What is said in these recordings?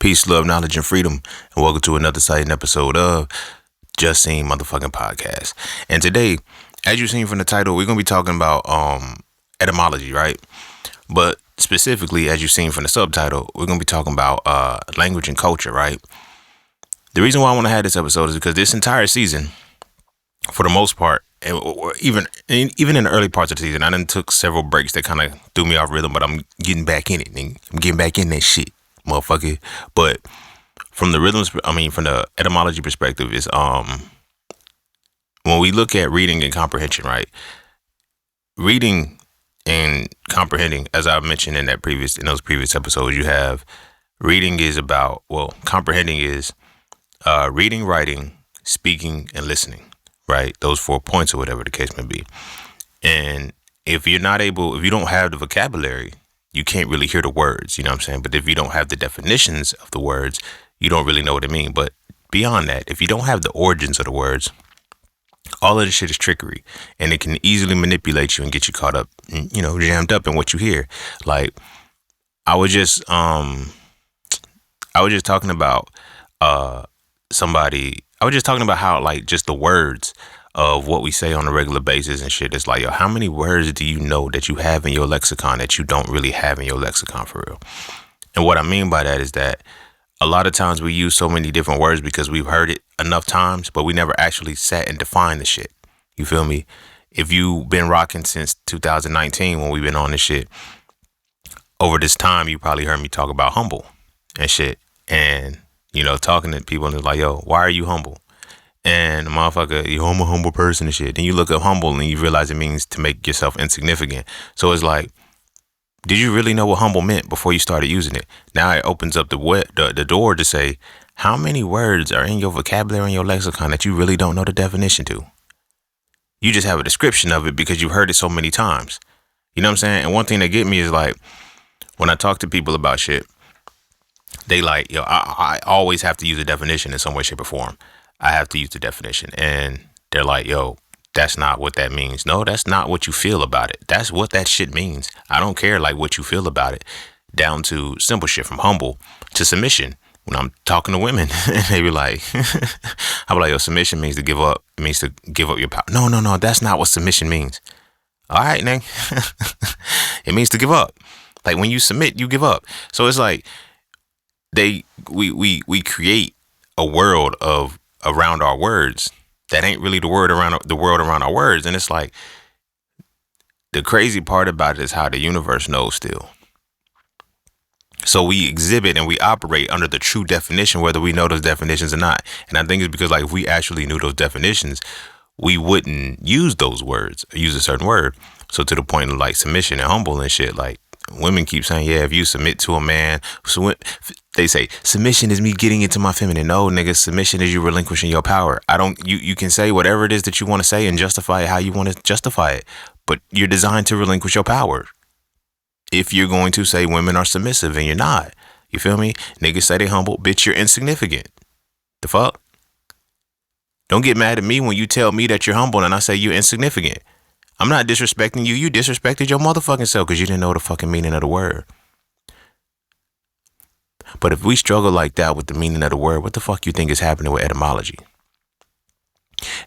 Peace, love, knowledge, and freedom. And welcome to another exciting episode of Just Seen Motherfucking Podcast. And today, as you've seen from the title, we're going to be talking about etymology, right? But specifically, as you've seen from the subtitle, we're going to be talking about language and culture, right? The reason why I want to have this episode is because this entire season, for the most part, even in the early parts of the season, I done took several breaks that kind of threw me off rhythm, but I'm getting back in it. And I'm getting back in that shit, motherfucker. But from the etymology perspective, is when we look at reading and comprehension, right? Reading and comprehending, as I mentioned in those previous episodes, you have reading is about, comprehending is reading, writing, speaking, and listening. Right, those 4 points or whatever the case may be. And if you don't have the vocabulary, you can't really hear the words, you know what I'm saying? But if you don't have the definitions of the words, you don't really know what they mean. But beyond that, if you don't have the origins of the words, all of this shit is trickery, and it can easily manipulate you and get you caught up, jammed up in what you hear. Like, I was just talking about I was just talking about how, like, just the words of what we say on a regular basis and shit. It's like, how many words do you know that you have in your lexicon that you don't really have in your lexicon for real? And what I mean by that is that a lot of times we use so many different words because we've heard it enough times, but we never actually sat and defined the shit. You feel me? If you've been rocking since 2019 when we've been on this shit, over this time, you probably heard me talk about humble and shit. And talking to people and it's like, yo, why are you humble? And the motherfucker, I'm a humble person and shit. Then you look up humble and you realize it means to make yourself insignificant. So it's like, did you really know what humble meant before you started using it? Now it opens up the door to say, how many words are in your vocabulary and your lexicon that you really don't know the definition to? You just have a description of it because you've heard it so many times. You know what I'm saying? And one thing that get me is like, when I talk to people about shit, they like, I always have to use a definition in some way, shape, or form. I have to use the definition. And they're like, yo, that's not what that means. No, that's not what you feel about it. That's what that shit means. I don't care like what you feel about it. Down to simple shit from humble to submission. When I'm talking to women, and they be like, I'm like, yo, submission means to give up. It means to give up your power. No, that's not what submission means. All right, nigga. It means to give up. Like when you submit, you give up. So it's like, we create a world around our words that ain't really the world around our words. And it's like, the crazy part about it is how the universe knows still. So we exhibit and we operate under the true definition, whether we know those definitions or not. And I think it's because, like, if we actually knew those definitions, we wouldn't use those words or use a certain word. So to the point of like submission and humble and shit, like, women keep saying, yeah, if you submit to a man, they say submission is me getting into my feminine. No, nigga, submission is you relinquishing your power. You can say whatever it is that you want to say and justify it how you want to justify it, but you're designed to relinquish your power. If you're going to say women are submissive and you're not, you feel me? Niggas say they humble, bitch, you're insignificant. The fuck? Don't get mad at me when you tell me that you're humble and I say you're insignificant. I'm not disrespecting you. You disrespected your motherfucking self because you didn't know the fucking meaning of the word. But if we struggle like that with the meaning of the word, what the fuck you think is happening with etymology?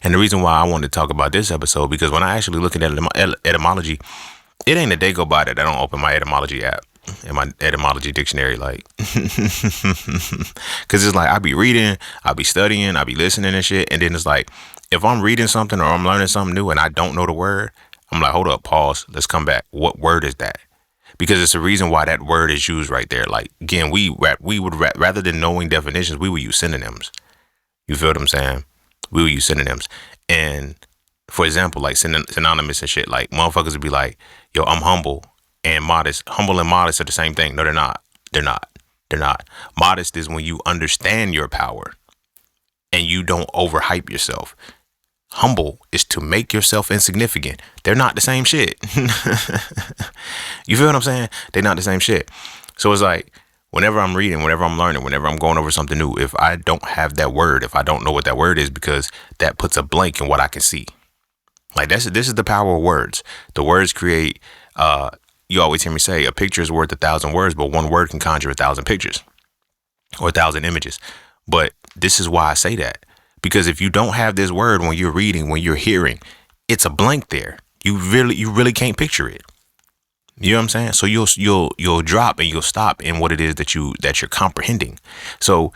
And the reason why I wanted to talk about this episode, because when I actually look at etymology, it ain't a day go by that I don't open my etymology app and my etymology dictionary, like, because it's like I be reading, I be studying, I be listening and shit, and then it's like, if I'm reading something or I'm learning something new and I don't know the word, I'm like, hold up, pause, let's come back. What word is that? Because it's the reason why that word is used right there. Like, again, we would rather than knowing definitions, we would use synonyms. You feel what I'm saying? We would use synonyms. And for example, like synonymous and shit, like motherfuckers would be like, yo, I'm humble and modest. Humble and modest are the same thing. No, they're not. They're not. Modest is when you understand your power and you don't overhype yourself. Humble is to make yourself insignificant. They're not the same shit. You feel what I'm saying? They're not the same shit. So it's like, whenever I'm reading, whenever I'm learning, whenever I'm going over something new, if I don't have that word, if I don't know what that word is, because that puts a blank in what I can see. Like, this is the power of words. The words create, you always hear me say, a picture is worth 1,000 words, but one word can conjure 1,000 pictures. or 1,000 images. But this is why I say that. Because if you don't have this word when you're reading, when you're hearing, it's a blank there. You really can't picture it. You know what I'm saying? So you'll drop and you'll stop in what it is that you're comprehending. So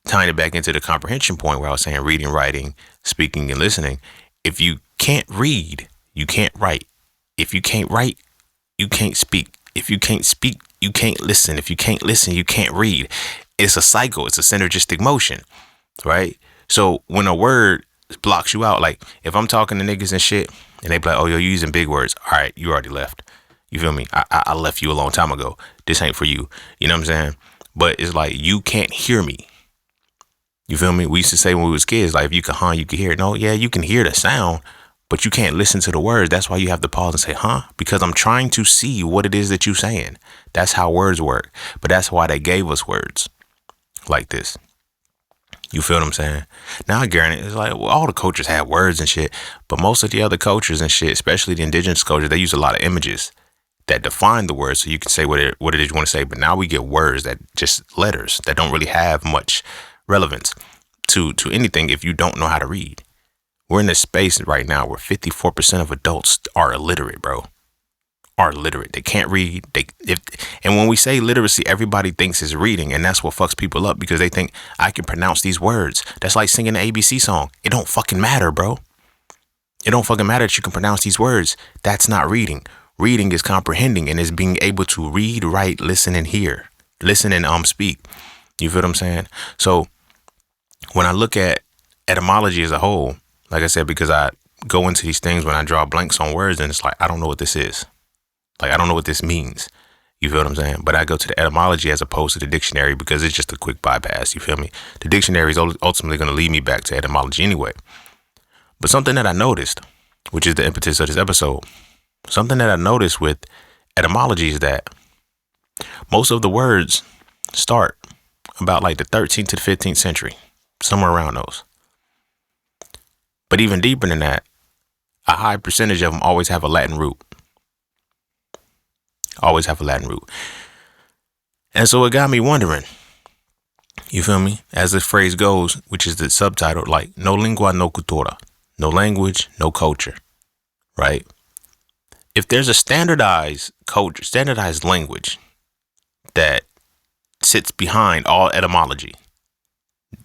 tying it back into the comprehension point where I was saying reading, writing, speaking, and listening. If you can't read, you can't write. If you can't write, you can't speak. If you can't speak, you can't listen. If you can't listen, you can't read. It's a cycle. It's a synergistic motion, right? So when a word blocks you out, like if I'm talking to niggas and shit and they be like, oh, you're using big words. All right, you already left. You feel me? I left you a long time ago. This ain't for you. You know what I'm saying? But it's like, you can't hear me. You feel me? We used to say when we was kids, like, if you can you can hear it. No, yeah, you can hear the sound, but you can't listen to the words. That's why you have to pause and say, because I'm trying to see what it is that you're saying. That's how words work. But that's why they gave us words like this. You feel what I'm saying? Now I guarantee it's like, well, all the cultures have words and shit, but most of the other cultures and shit, especially the indigenous culture, they use a lot of images that define the words so you can say what it is you want to say. But now we get words that just letters that don't really have much relevance to anything if you don't know how to read. We're in this space right now where 54% of adults are illiterate, bro. Are illiterate. They can't read. And when we say literacy, everybody thinks it's reading, and that's what fucks people up because they think I can pronounce these words. That's like singing an ABC song. It don't fucking matter, bro. It don't fucking matter that you can pronounce these words. That's not reading. Reading is comprehending and is being able to read, write, listen, and hear. Listen and speak. You feel what I'm saying? So when I look at etymology as a whole, like I said, because I go into these things when I draw blanks on words and it's like, I don't know what this is. Like, I don't know what this means. You feel what I'm saying? But I go to the etymology as opposed to the dictionary because it's just a quick bypass. You feel me? The dictionary is ultimately going to lead me back to etymology anyway. But something that I noticed, which is the impetus of this episode, something that I noticed with etymology is that most of the words start about like the 13th to the 15th century, somewhere around those. But even deeper than that, a high percentage of them always have a Latin root. Always have a Latin root. And so it got me wondering, you feel me? As the phrase goes, which is the subtitle, like, no lingua, no cultura. No language, no culture, right? If there's a standardized culture, standardized language that sits behind all etymology,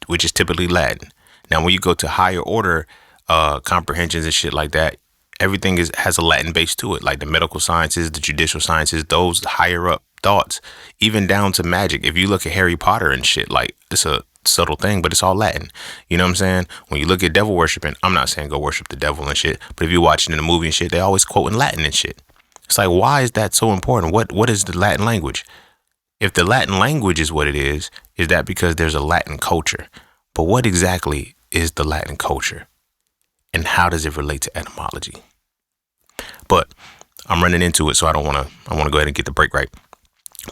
which is typically Latin. Now, when you go to higher order comprehensions and shit like that, everything has a Latin base to it, like the medical sciences, the judicial sciences, those higher up thoughts, even down to magic. If you look at Harry Potter and shit, like, it's a subtle thing, but it's all Latin. You know what I'm saying? When you look at devil worshiping, I'm not saying go worship the devil and shit, but if you're watching in a movie and shit, they always quote in Latin and shit. It's like, why is that so important? What is the Latin language? If the Latin language is what it is that because there's a Latin culture? But what exactly is the Latin culture? And how does it relate to etymology? But I'm running into it, so I want to go ahead and get the break right.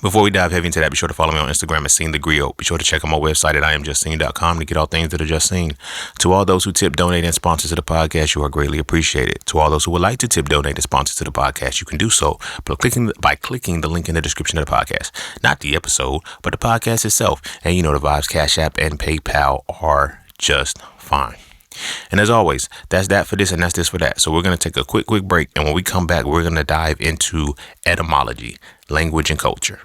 Before we dive heavy into that, be sure to follow me on Instagram at Seen the Griot. Be sure to check out my website at IamJustSeen.com to get all things that are just seen. To all those who tip, donate, and sponsor to the podcast, you are greatly appreciated. To all those who would like to tip, donate, and sponsor to the podcast, you can do so by clicking the link in the description of the podcast. Not the episode, but the podcast itself. And you know the vibes, Cash App, and PayPal are just fine. And as always, that's that for this and that's this for that. So we're going to take a quick break. And when we come back, we're going to dive into etymology, language, and culture.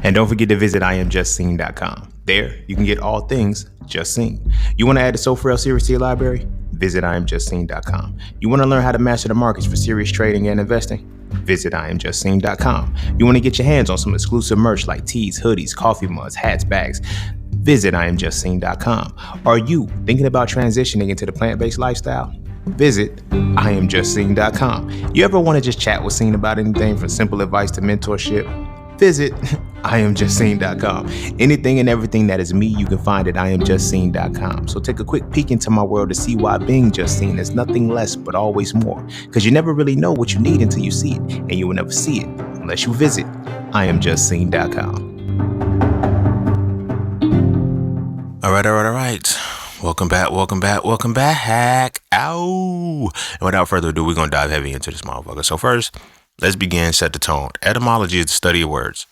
And don't forget to visit IamJustSeen.com. There, you can get all things Just Seen. You want to add the So For Real series to your library? Visit IamJustSeen.com. You want to learn how to master the markets for serious trading and investing? Visit IamJustSeen.com. You want to get your hands on some exclusive merch like tees, hoodies, coffee mugs, hats, bags? Visit IamJustSeen.com. Are you thinking about transitioning into the plant-based lifestyle? Visit IamJustSeen.com. You ever want to just chat with Seen about anything from simple advice to mentorship? Visit IamJustSeen.com. Anything and everything that is me, you can find at IamJustSeen.com. So take a quick peek into my world to see why being just seen is nothing less but always more. Because you never really know what you need until you see it, and you will never see it unless you visit IamJustSeen.com. All right. Welcome back. Ow. And without further ado, we're going to dive heavy into this motherfucker. So first, let's begin, set the tone. Etymology is the study of words,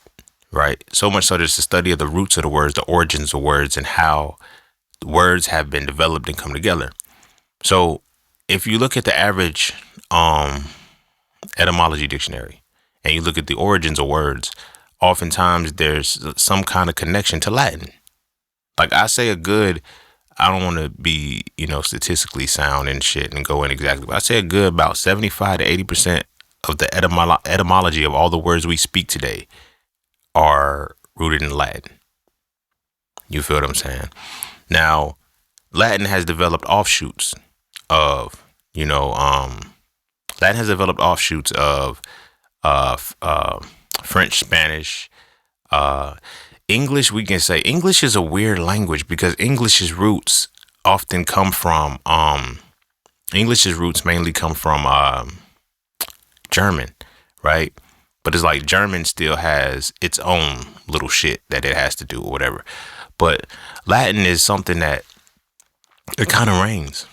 right? So much so that it's the study of the roots of the words, the origins of words, and how words have been developed and come together. So if you look at the average etymology dictionary and you look at the origins of words, oftentimes there's some kind of connection to Latin. Like I say I don't want to be, statistically sound and shit and go in exactly, but I say a good about 75 to 80% of the etymology of all the words we speak today are rooted in Latin. You feel what I'm saying? Now, Latin has developed offshoots of, Latin has developed offshoots of French, Spanish, English. We can say English is a weird language because English's roots often come from, English's roots mainly come from German, right? But it's like German still has its own little shit that it has to do or whatever. But Latin is something that it kind of reigns.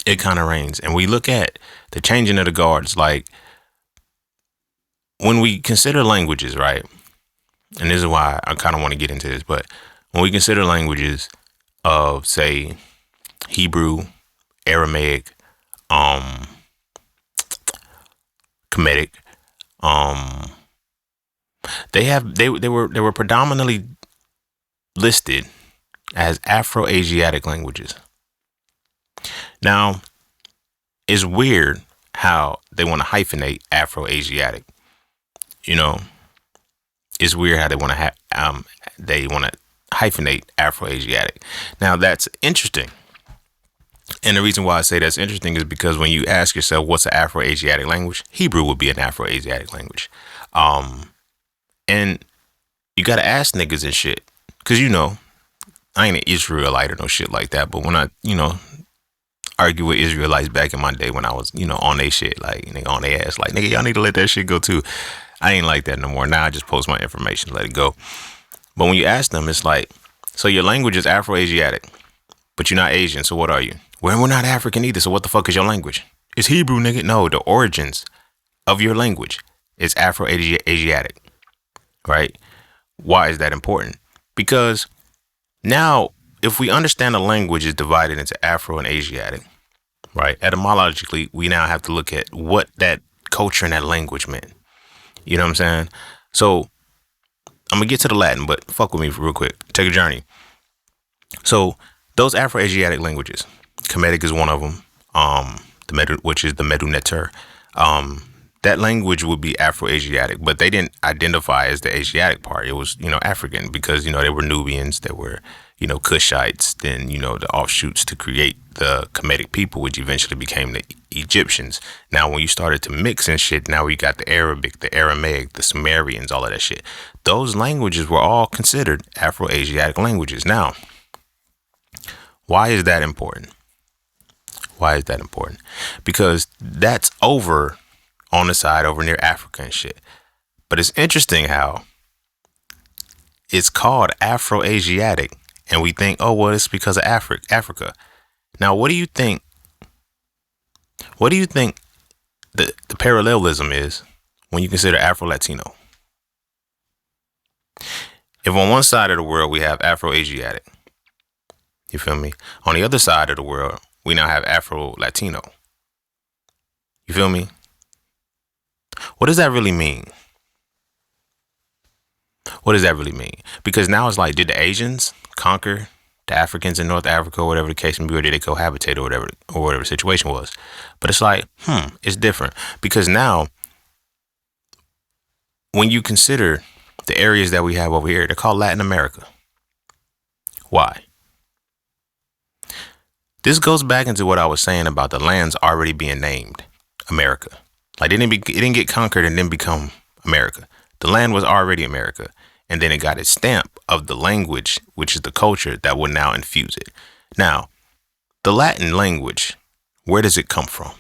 It kind of reigns. And we look at the changing of the guards, like when we consider languages, right? And this is why I kind of want to get into this, but when we consider languages of, say, Hebrew, Aramaic, Kemetic, they were predominantly listed as Afro-Asiatic languages. Now, it's weird how they want to hyphenate Afro-Asiatic. It's weird how they want to hyphenate Afro-Asiatic. Now, that's interesting. And the reason why I say that's interesting is because when you ask yourself what's an Afro-Asiatic language, Hebrew would be an Afro-Asiatic language. And you got to ask niggas and shit. Because, I ain't an Israelite or no shit like that. But when I, argue with Israelites back in my day when I was, on they shit, like, nigga, on their ass, like, nigga, y'all need to let that shit go too. I ain't like that no more. Now I just post my information, let it go. But when you ask them, it's like, so your language is Afro-Asiatic, but you're not Asian. So what are you? Well, we're not African either. So what the fuck is your language? It's Hebrew, nigga. No, the origins of your language is Afro-Asiatic, right? Why is that important? Because now, if we understand a language is divided into Afro and Asiatic, right? Etymologically, we now have to look at what that culture and that language meant. You know what I'm saying? So I'm going to get to the Latin, but fuck with me real quick. Take a journey. So those Afro-Asiatic languages, Kemetic is one of them, which is the Medu Neter. That language would be Afro-Asiatic, but they didn't identify as the Asiatic part. It was, African because, they were Nubians, they were, Cushites, then, the offshoots to create the Kemetic people, which eventually became the Egyptians. Now, when you started to mix and shit, now we got the Arabic, the Aramaic, the Sumerians, all of that shit. Those languages were all considered Afro-Asiatic languages. Now, why is that important? Why is that important? Because that's over on the side over near Africa and shit. But it's interesting how it's called Afro-Asiatic and we think, oh, well, it's because of Africa. Now, what do you think? What do you think the parallelism is when you consider Afro-Latino? If on one side of the world we have Afro-Asiatic, you feel me? On the other side of the world, we now have Afro-Latino. You feel me? What does that really mean? What does that really mean? Because now it's like, did the Asians conquer the Africans in North Africa or whatever the case may be, or did they cohabitate or whatever the situation was? But it's like, it's different. Because now, when you consider the areas that we have over here, they're called Latin America. Why? This goes back into what I was saying about the lands already being named America. Like it didn't get conquered and then become America. The land was already America. And then it got its stamp of the language, which is the culture that will now infuse it. Now, the Latin language, where does it come from?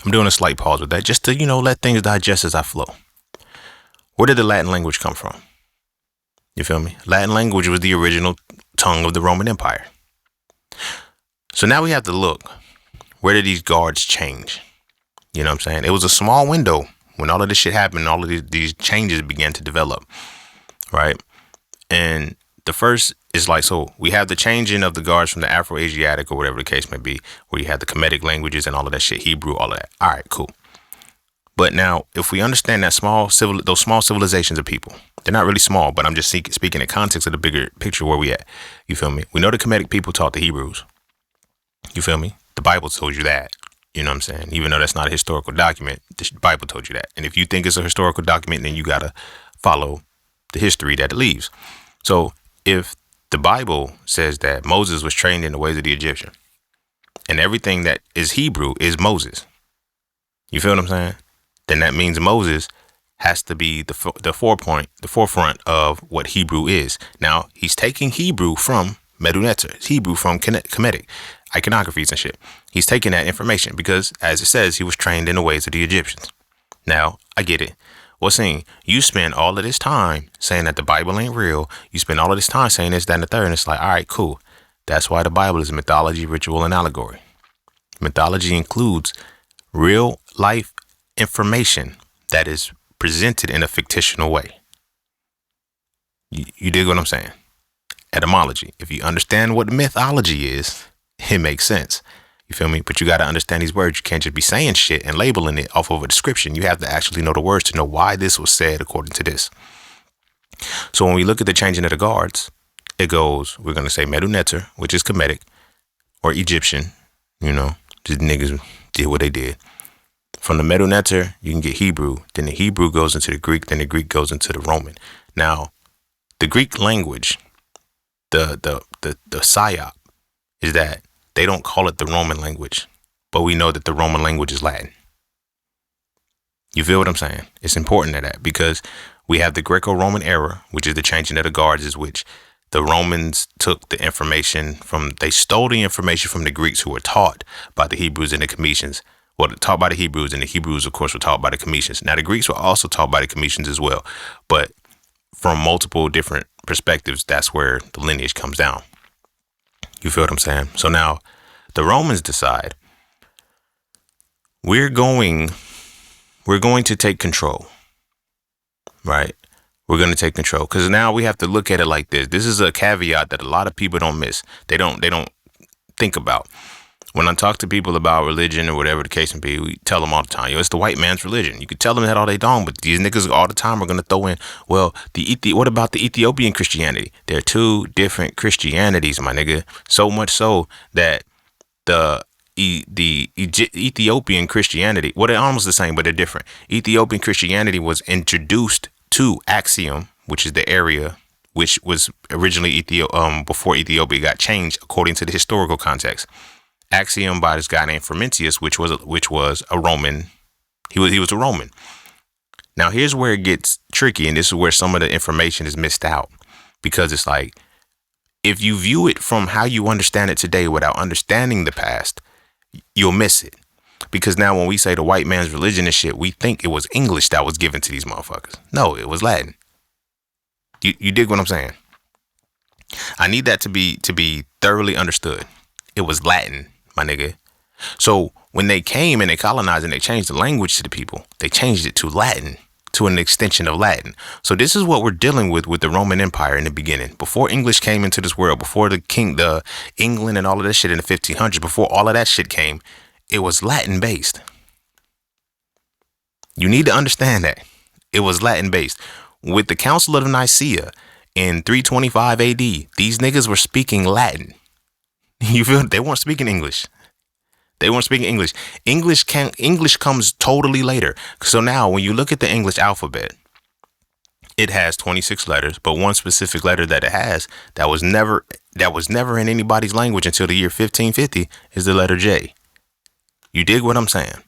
I'm doing a slight pause with that just to, let things digest as I flow. Where did the Latin language come from? You feel me? Latin language was the original tongue of the Roman Empire. So now we have to look. Where did these guards change? You know what I'm saying? It was a small window when all of this shit happened, all of these changes began to develop, right? And the first is like, so we have the changing of the guards from the Afro-Asiatic or whatever the case may be, where you have the Kemetic languages and all of that shit, Hebrew, all of that. All right, cool. But now, if we understand that those small civilizations of people, they're not really small, but I'm just speaking in context of the bigger picture where we at. You feel me? We know the Kemetic people taught the Hebrews. You feel me? The Bible told you that. You know what I'm saying? Even though that's not a historical document, the Bible told you that. And if you think it's a historical document, then you got to follow the history that it leaves. So if the Bible says that Moses was trained in the ways of the Egyptian, and everything that is Hebrew is Moses, you feel what I'm saying? Then that means Moses has to be the forefront of what Hebrew is. Now, he's taking Hebrew from Medu-Neter. It's Hebrew from Kemetic iconographies and shit. He's taking that information because, as it says, he was trained in the ways of the Egyptians. Now, I get it. Well, seeing you spend all of this time saying that the Bible ain't real. You spend all of this time saying this, that, and the third. And it's like, all right, cool. That's why the Bible is mythology, ritual, and allegory. Mythology includes real life information that is presented in a fictional way. You dig what I'm saying? Etymology. If you understand what mythology is, it makes sense. You feel me? But you got to understand these words. You can't just be saying shit and labeling it off of a description. You have to actually know the words to know why this was said according to this. So when we look at the changing of the guards, it goes, we're going to say Medu-Neter, which is Kemetic or Egyptian. You know, just niggas did what they did. From the Medu-Neter, you can get Hebrew. Then the Hebrew goes into the Greek. Then the Greek goes into the Roman. Now, the Greek language, the psyop is that they don't call it the Roman language, but we know that the Roman language is Latin. You feel what I'm saying? It's important to that because we have the Greco-Roman era, which is the changing of the guards, is which the Romans took the information they stole the information from the Greeks who were taught by the Hebrews and the Cometians. Well, taught by the Hebrews, and the Hebrews, of course, were taught by the Cometians. Now, the Greeks were also taught by the Cometians as well, but from multiple different perspectives, that's where the lineage comes down. You feel what I'm saying? So now the Romans decide we're going to take control, right? We're going to take control because now we have to look at it like this. This is a caveat that a lot of people don't miss. They don't think about. When I talk to people about religion or whatever the case may be, we tell them all the time, yo, it's the white man's religion. You can tell them that all day long, but these niggas all the time are going to throw in, well, what about the Ethiopian Christianity? They're two different Christianities, my nigga. So much so that the Ethiopian Christianity, well, they're almost the same, but they're different. Ethiopian Christianity was introduced to Axiom, which is the area which was originally before Ethiopia got changed according to the historical context. Axiom by this guy named Frumentius, which was a Roman. He was a Roman. Now here's where it gets tricky, and this is where some of the information is missed out, because it's like if you view it from how you understand it today without understanding the past, you'll miss it. Because now when we say the white man's religion and shit, we think it was English that was given to these motherfuckers. No, it was Latin. You dig what I'm saying? I need that to be thoroughly understood. It was Latin, my nigga. So when they came and they colonized and they changed the language to the people, they changed it to Latin, to an extension of Latin. So this is what we're dealing with the Roman Empire in the beginning. Before English came into this world, before the England and all of that shit in the 1500s, before all of that shit came, it was Latin based. You need to understand that. It was Latin based. With the Council of Nicaea in 325 AD, these niggas were speaking Latin. You feel? They weren't speaking English. English comes totally later. So now when you look at the English alphabet, it has 26 letters, but one specific letter that it has that was never in anybody's language until the year 1550 is the letter J. You dig what I'm saying?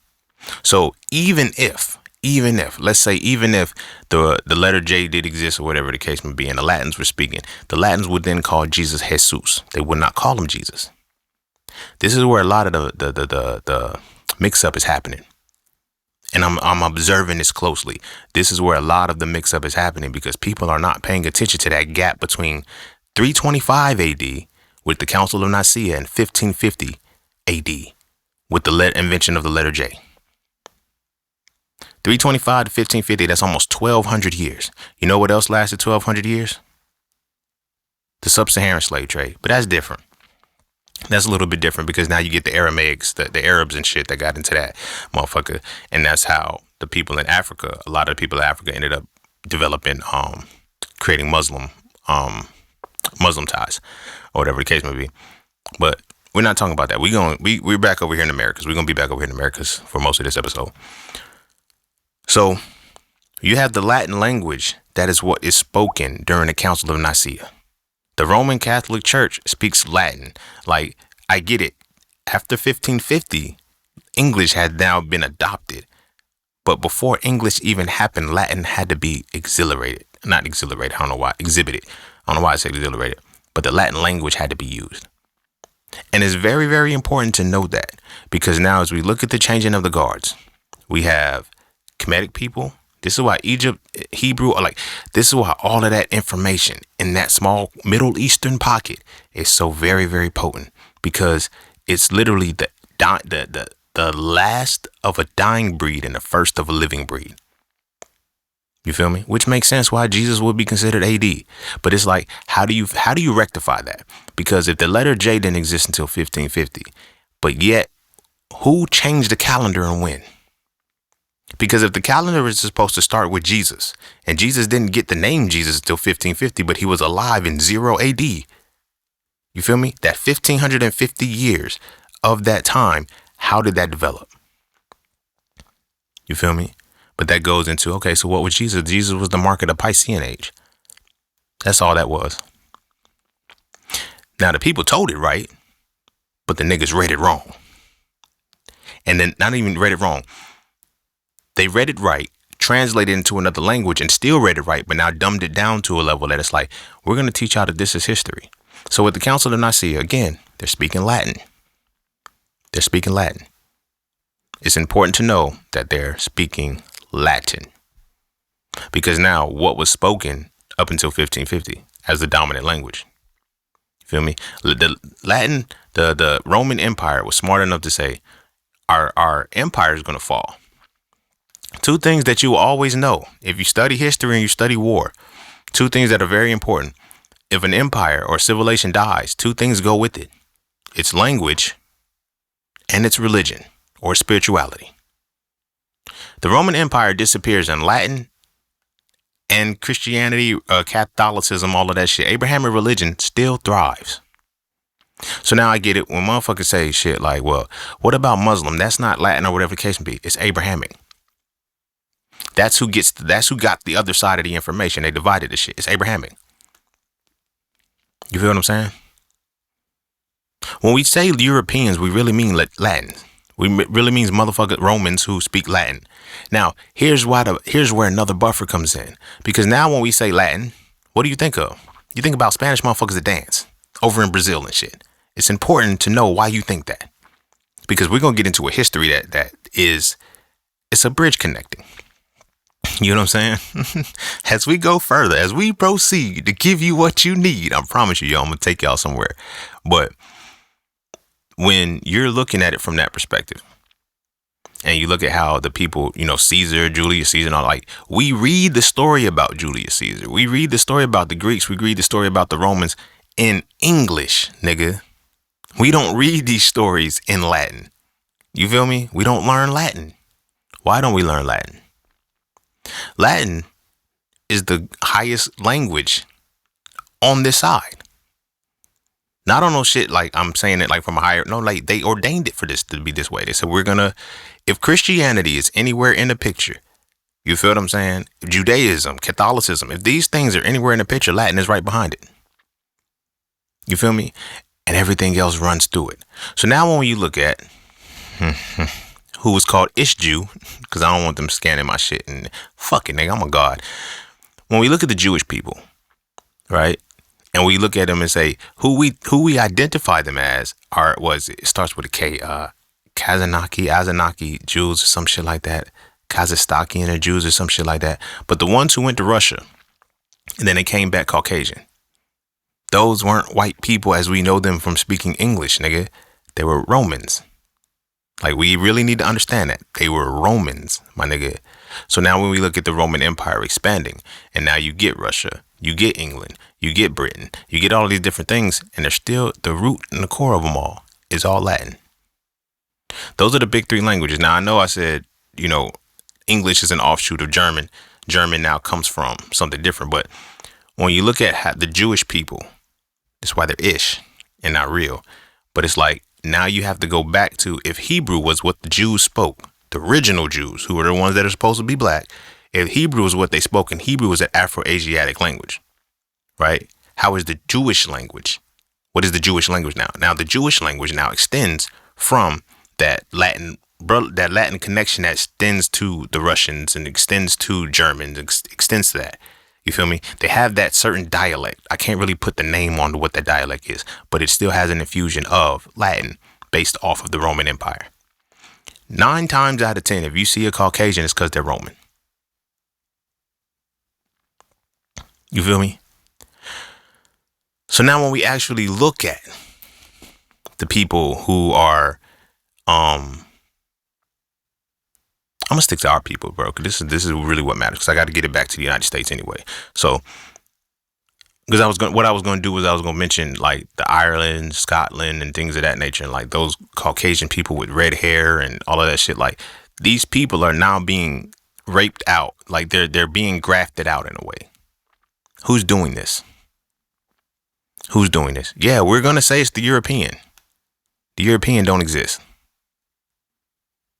So even if the letter J did exist or whatever the case may be, and the Latins were speaking, the Latins would then call Jesus Jesus. They would not call him Jesus. This is where a lot of the mix-up is happening. And I'm observing this closely. This is where a lot of the mix-up is happening because people are not paying attention to that gap between 325 AD with the Council of Nicaea and 1550 AD with the invention of the letter J. 325 to 1550, that's almost 1,200 years. You know what else lasted 1,200 years? The sub-Saharan slave trade. But that's different. That's a little bit different because now you get the Aramaics, the Arabs and shit that got into that motherfucker. And that's how the people in Africa, a lot of the people in Africa ended up developing, creating Muslim ties or whatever the case may be. But we're not talking about that. We're back over here in Americas. We're going to be back over here in Americas for most of this episode. So you have the Latin language. That is what is spoken during the Council of Nicaea. The Roman Catholic Church speaks Latin. Like, I get it. After 1550, English had now been adopted. But before English even happened, Latin had to be exhilarated. Not exhilarated, I don't know why. Exhibited. I don't know why I said exhilarated. But the Latin language had to be used. And it's very, very important to know that. Because now as we look at the changing of the guards, we have Kemetic people. This is why Egypt, Hebrew, this is why all of that information in that small Middle Eastern pocket is so very, very potent, because it's literally the last of a dying breed and the first of a living breed. You feel me? Which makes sense why Jesus would be considered AD. But it's like, how do you rectify that? Because if the letter J didn't exist until 1550, but yet who changed the calendar and when? Because if the calendar is supposed to start with Jesus, and Jesus didn't get the name Jesus until 1550, but he was alive in 0 AD. You feel me? That 1550 years of that time, how did that develop? You feel me? But that goes into, okay, so what was Jesus? Jesus was the mark of the Piscean age. That's all that was. Now, the people told it right, but the niggas read it wrong. And then not even read it wrong. They read it right, translated it into another language, and still read it right, but now dumbed it down to a level that it's like, we're going to teach y'all that this is history. So with the Council of Nicaea, again, they're speaking Latin. They're speaking Latin. It's important to know that they're speaking Latin. Because now what was spoken up until 1550 as the dominant language? You feel me? The Latin, the Roman Empire was smart enough to say, our empire is going to fall. Two things that you will always know if you study history and you study war. Two things that are very important. If an empire or civilization dies, two things go with it. Its language and its religion or spirituality. The Roman Empire disappears in Latin and Christianity, Catholicism, all of that shit. Abrahamic religion still thrives. So now I get it when motherfuckers say shit like, well, what about Muslim? That's not Latin or whatever the case may be. It's Abrahamic. That's who got the other side of the information. They divided the shit. It's Abrahamic. You feel what I'm saying? When we say Europeans, we really mean Latin. We really means motherfucking Romans who speak Latin. Now, here's where another buffer comes in. Because now when we say Latin, what do you think of? You think about Spanish motherfuckers that dance over in Brazil and shit. It's important to know why you think that. Because we're going to get into a history it's a bridge connecting. You know what I'm saying? As we go further, as we proceed to give you what you need, I promise you, I'm going to take y'all somewhere. But when you're looking at it from that perspective, and you look at how the people, Caesar, Julius Caesar, and all, we read the story about Julius Caesar. We read the story about the Greeks. We read the story about the Romans in English, nigga. We don't read these stories in Latin. You feel me? We don't learn Latin. Why don't we learn Latin? Latin is the highest language on this side. Not on no shit like I'm saying it like from a higher. No, like they ordained it for this to be this way. They said if Christianity is anywhere in the picture, you feel what I'm saying? Judaism, Catholicism, if these things are anywhere in the picture, Latin is right behind it. You feel me? And everything else runs through it. So now when you look at who was called Ishju, because I don't want them scanning my shit and fucking nigga, I'm a god. When we look at the Jewish people, right, and we look at them and say who we identify them as it starts with a K, Kazanaki Jews or some shit like that, Kazakhstani Jews or some shit like that. But the ones who went to Russia and then they came back Caucasian, those weren't white people as we know them from speaking English, nigga. They were Romans. Like, we really need to understand that. They were Romans, my nigga. So now when we look at the Roman Empire expanding, and now you get Russia, you get England, you get Britain, you get all of these different things, and they're still the root and the core of them all is all Latin. Those are the big three languages. Now I know I said, English is an offshoot of German. German now comes from something different, but when you look at the Jewish people, that's why they're ish and not real. But it's like now you have to go back to if Hebrew was what the Jews spoke, the original Jews, who are the ones that are supposed to be black. If Hebrew is what they spoke, and Hebrew is an Afro-Asiatic language, right? How is the Jewish language? What is the Jewish language now? Now the Jewish language now extends from that Latin connection that extends to the Russians and extends to Germans, extends to that. You feel me? They have that certain dialect. I can't really put the name on what that dialect is, but it still has an infusion of Latin based off of the Roman Empire. 9 times out of 10, if you see a Caucasian, it's because they're Roman. You feel me? So now when we actually look at the people who are, I'm gonna stick to our people, bro. This is really what matters, because I got to get it back to the United States anyway. So, because what I was going to do was I was going to mention like the Ireland, Scotland, and things of that nature, and like those Caucasian people with red hair and all of that shit. Like these people are now being raped out, like they're being grafted out in a way. Who's doing this? Who's doing this? Yeah, we're gonna say it's the European. The European don't exist.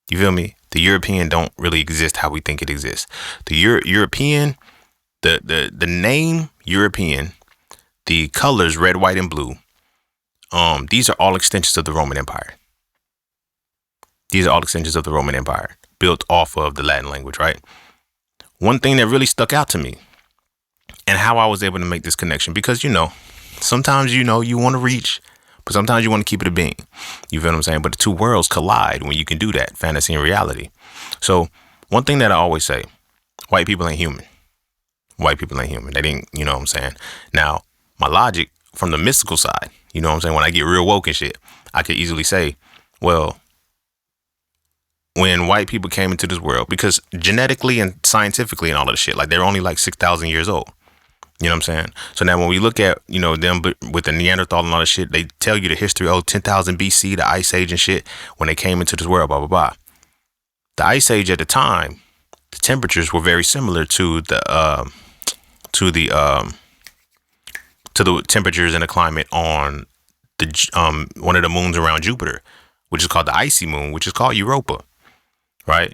You feel me? The European don't really exist how we think it exists. The European, the name European, the colors red, white, and blue. These are all extensions of the Roman Empire. These are all extensions of the Roman Empire, built off of the Latin language, right? One thing that really stuck out to me, and how I was able to make this connection, because sometimes you want to reach, but sometimes you want to keep it a being. You feel what I'm saying? But the two worlds collide when you can do that, fantasy and reality. So one thing that I always say, white people ain't human. White people ain't human. They didn't, you know what I'm saying? Now, my logic from the mystical side, you know what I'm saying? When I get real woke and shit, I could easily say, well, when white people came into this world, because genetically and scientifically and all of the shit, like they're only like 6,000 years old. You know what I'm saying? So now when we look at, them with the Neanderthal and all that shit, they tell you the history, 10,000 BC, the Ice Age and shit, when they came into this world, blah, blah, blah. The Ice Age at the time, the temperatures were very similar to the temperatures and the climate on the one of the moons around Jupiter, which is called the icy moon, which is called Europa, right?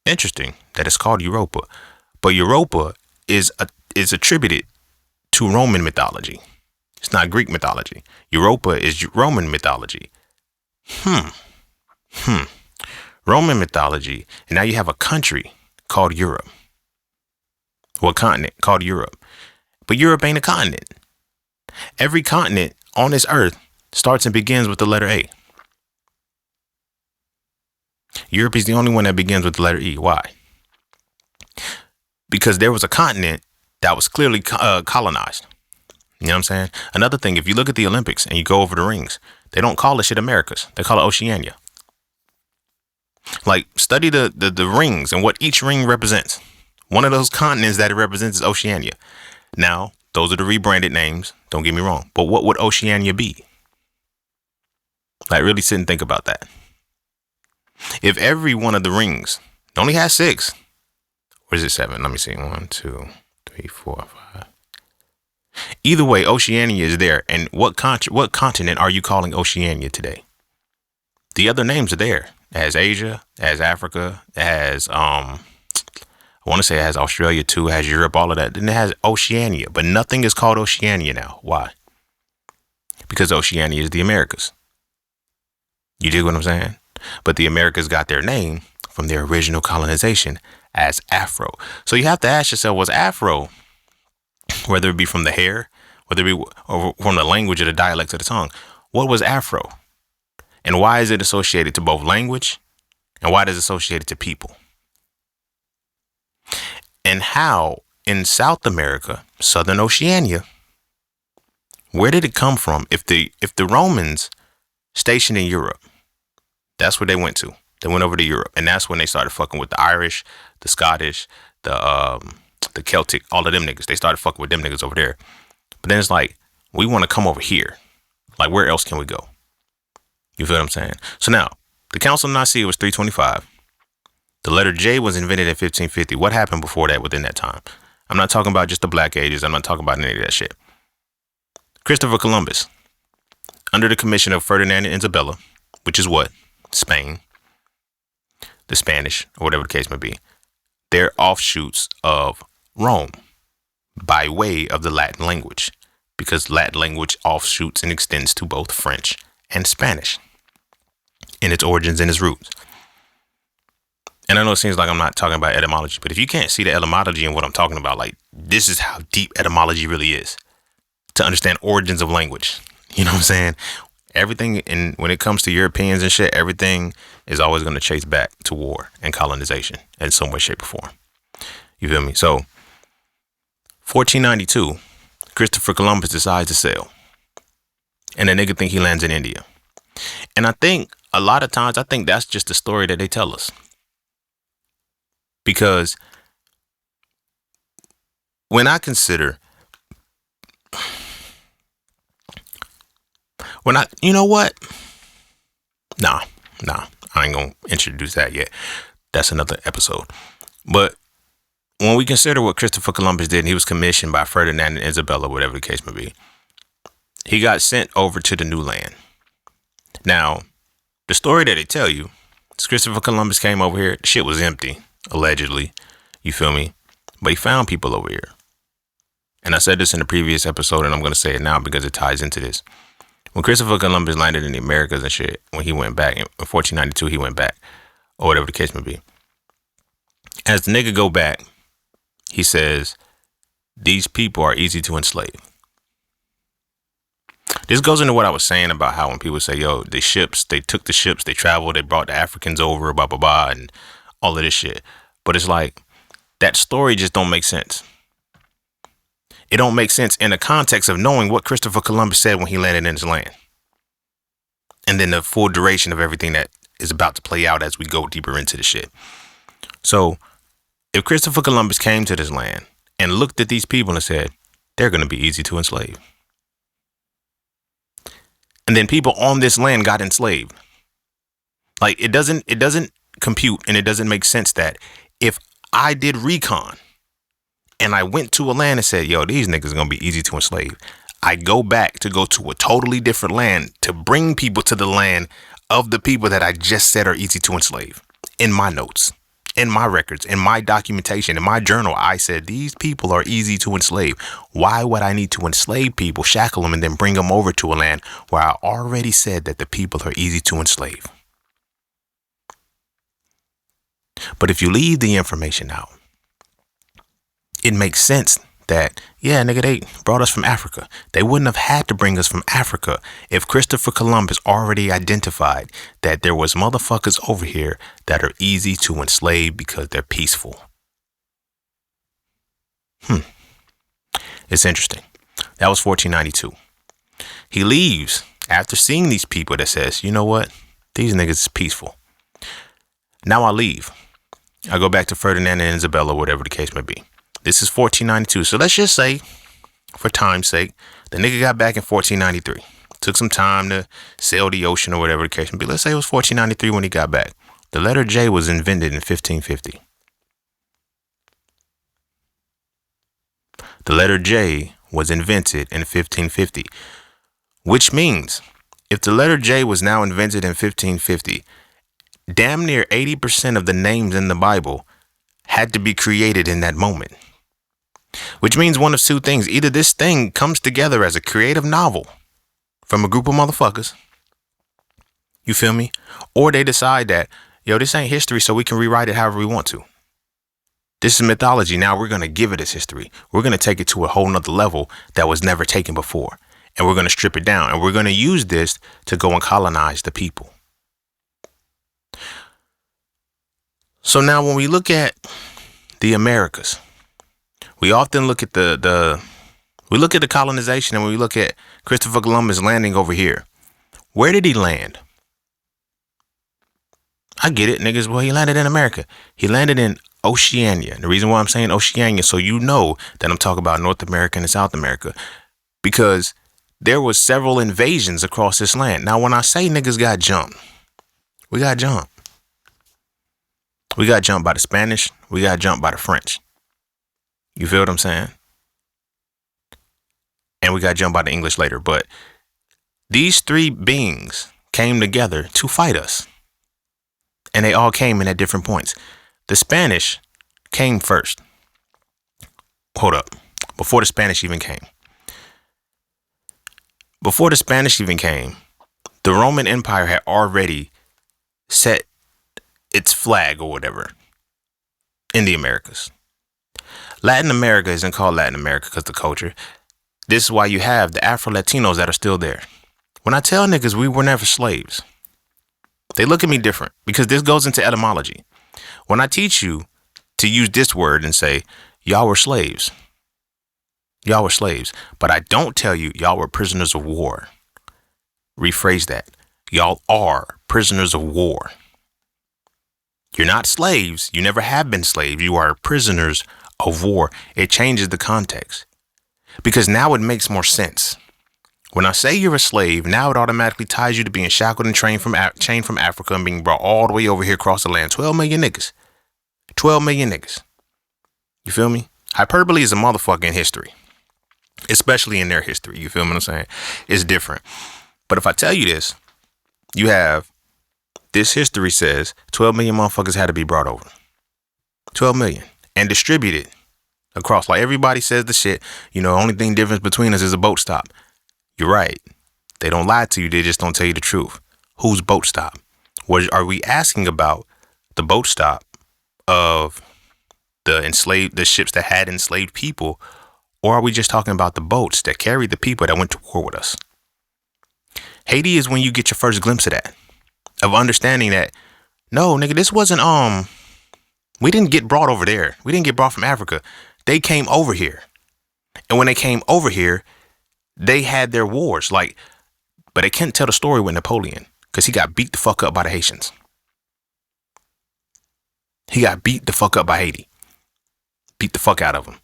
Interesting that it's called Europa, but Europa is attributed to Roman mythology. It's not Greek mythology. Europa is Roman mythology. Roman mythology. And now you have a country called Europe. Well, a continent called Europe. But Europe ain't a continent. Every continent on this earth starts and begins with the letter A. Europe is the only one that begins with the letter E. Why? Because there was a continent that was clearly colonized. You know what I'm saying? Another thing, if you look at the Olympics and you go over the rings, they don't call this shit Americas. They call it Oceania. Like, study the rings and what each ring represents. One of those continents that it represents is Oceania. Now, those are the rebranded names. Don't get me wrong. But what would Oceania be? Like, really sit and think about that. If every one of the rings only has 6, or is it 7? Let me see. 1, 2, 3, 4, 5. Either way, Oceania is there. And what continent are you calling Oceania today? The other names are there. It has Asia, it has Africa, it has I want to say it has Australia too, it has Europe, all of that. Then it has Oceania, but nothing is called Oceania now. Why? Because Oceania is the Americas. You dig what I'm saying? But the Americas got their name from their original colonization as Afro. So you have to ask yourself, was Afro, whether it be from the hair, whether it be or from the language or the dialects of the tongue, what was Afro? And why is it associated to both language? And why is it associated to people? And how in South America, Southern Oceania, where did it come from? If the Romans stationed in Europe, that's where they went to. They went over to Europe, and that's when they started fucking with the Irish, the Scottish, the Celtic, all of them niggas. They started fucking with them niggas over there. But then it's like, we want to come over here. Like, where else can we go? You feel what I'm saying? So now, the Council of Nicaea was 325. The letter J was invented in 1550. What happened before that within that time? I'm not talking about just the Black Ages. I'm not talking about any of that shit. Christopher Columbus, under the commission of Ferdinand and Isabella, which is what? Spain. The Spanish, or whatever the case may be. They're offshoots of Rome by way of the Latin language, because Latin language offshoots and extends to both French and Spanish in its origins and its roots. And I know it seems like I'm not talking about etymology, but if you can't see the etymology in what I'm talking about, like, this is how deep etymology really is to understand origins of language. You know what I'm saying? Everything, and when it comes to Europeans and shit, everything is always going to chase back to war and colonization in some way, shape, or form. You feel me? So, 1492, Christopher Columbus decides to sail. And the nigga think he lands in India. And I think a lot of times, I think that's just the story that they tell us. Because when I consider, you know what? Nah, I ain't gonna introduce that yet. That's another episode. But when we consider what Christopher Columbus did, and he was commissioned by Ferdinand and Isabella, whatever the case may be, he got sent over to the new land. Now, the story that they tell you is Christopher Columbus came over here, shit was empty, allegedly. You feel me? But he found people over here. And I said this in the previous episode, and I'm going to say it now because it ties into this. When Christopher Columbus landed in the Americas and shit, when he went back, in 1492 he went back, or whatever the case may be. As the nigga go back, he says, these people are easy to enslave. This goes into what I was saying about how when people say, yo, they took the ships, they traveled, they brought the Africans over, blah, blah, blah, and all of this shit. But it's like, that story just don't make sense. It don't make sense in the context of knowing what Christopher Columbus said when he landed in his land. And then the full duration of everything that is about to play out as we go deeper into the shit. So, if Christopher Columbus came to this land and looked at these people and said, they're going to be easy to enslave. And then people on this land got enslaved. Like, it doesn't compute, and it doesn't make sense that if I did recon and I went to a land and said, yo, these niggas are going to be easy to enslave, I go back to go to a totally different land to bring people to the land of the people that I just said are easy to enslave. In my notes, in my records, in my documentation, in my journal, I said these people are easy to enslave. Why would I need to enslave people, shackle them, and then bring them over to a land where I already said that the people are easy to enslave? But if you leave the information out, it makes sense that, yeah, nigga, they brought us from Africa. They wouldn't have had to bring us from Africa if Christopher Columbus already identified that there was motherfuckers over here that are easy to enslave because they're peaceful. It's interesting. That was 1492. He leaves after seeing these people that says, you know what? These niggas is peaceful. Now I leave. I go back to Ferdinand and Isabella, whatever the case may be. This is 1492. So let's just say, for time's sake, the nigga got back in 1493. Took some time to sail the ocean or whatever the case may be. Let's say it was 1493 when he got back. The letter J was invented in 1550. The letter J was invented in 1550. Which means, if the letter J was now invented in 1550, damn near 80% of the names in the Bible had to be created in that moment. Which means one of two things. Either this thing comes together as a creative novel from a group of motherfuckers. You feel me? Or they decide that, yo, this ain't history, so we can rewrite it however we want to. This is mythology. Now we're going to give it its history. We're going to take it to a whole nother level that was never taken before. And we're going to strip it down. And we're going to use this to go and colonize the people. So now when we look at the Americas, we often look at the colonization, and when we look at Christopher Columbus landing over here, where did he land? I get it, niggas. Well, he landed in America. He landed in Oceania. The reason why I'm saying Oceania, so you know that I'm talking about North America and South America, because there was several invasions across this land. Now, when I say niggas got jumped, we got jumped. We got jumped by the Spanish. We got jumped by the French. You feel what I'm saying? And we got jumped by the English later. But these three beings came together to fight us. And they all came in at different points. The Spanish came first. Hold up. Before the Spanish even came. Before the Spanish even came, the Roman Empire had already set its flag or whatever in the Americas. Latin America isn't called Latin America because the culture. This is why you have the Afro-Latinos that are still there. When I tell niggas we were never slaves, they look at me different because this goes into etymology. When I teach you to use this word and say, y'all were slaves. Y'all were slaves. But I don't tell you y'all were prisoners of war. Rephrase that. Y'all are prisoners of war. You're not slaves. You never have been slaves. You are prisoners of war. It changes the context. Because now it makes more sense. When I say you're a slave, now it automatically ties you to being shackled and chained from Africa and being brought all the way over here across the land. 12 million niggas. 12 million niggas. You feel me? Hyperbole is a motherfucker in history. Especially in their history. You feel what I'm saying? It's different. But if I tell you this, you have this history says 12 million motherfuckers had to be brought over. 12 million. And distributed across. Like everybody says the shit. You know, only thing difference between us is a boat stop. You're right. They don't lie to you. They just don't tell you the truth. Whose boat stop? Are we asking about the boat stop of the ships that had enslaved people? Or are we just talking about the boats that carried the people that went to war with us? Haiti is when you get your first glimpse of that. Of understanding that, no, nigga, this wasn't, we didn't get brought over there. We didn't get brought from Africa. They came over here. And when they came over here, they had their wars, but they can't tell the story with Napoleon because he got beat the fuck up by the Haitians. He got beat the fuck up by Haiti. Beat the fuck out of him.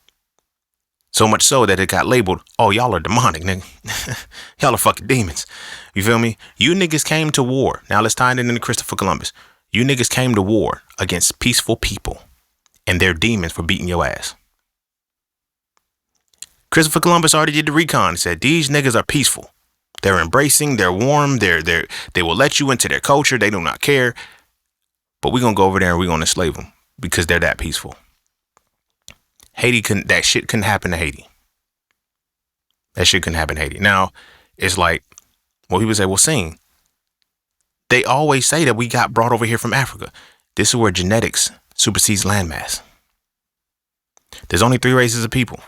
So much so that it got labeled, oh, y'all are demonic, nigga. Y'all are fucking demons. You feel me? You niggas came to war. Now let's tie it into Christopher Columbus. You niggas came to war against peaceful people and they're demons for beating your ass. Christopher Columbus already did the recon and said, these niggas are peaceful. They're embracing, they're warm, they will let you into their culture, they do not care. But we're going to go over there and we're going to enslave them because they're that peaceful. That shit couldn't happen to Haiti. That shit couldn't happen to Haiti. Now, it's like, well, people say, well, sing. They always say that we got brought over here from Africa. This is where genetics supersedes landmass. There's only three races of people.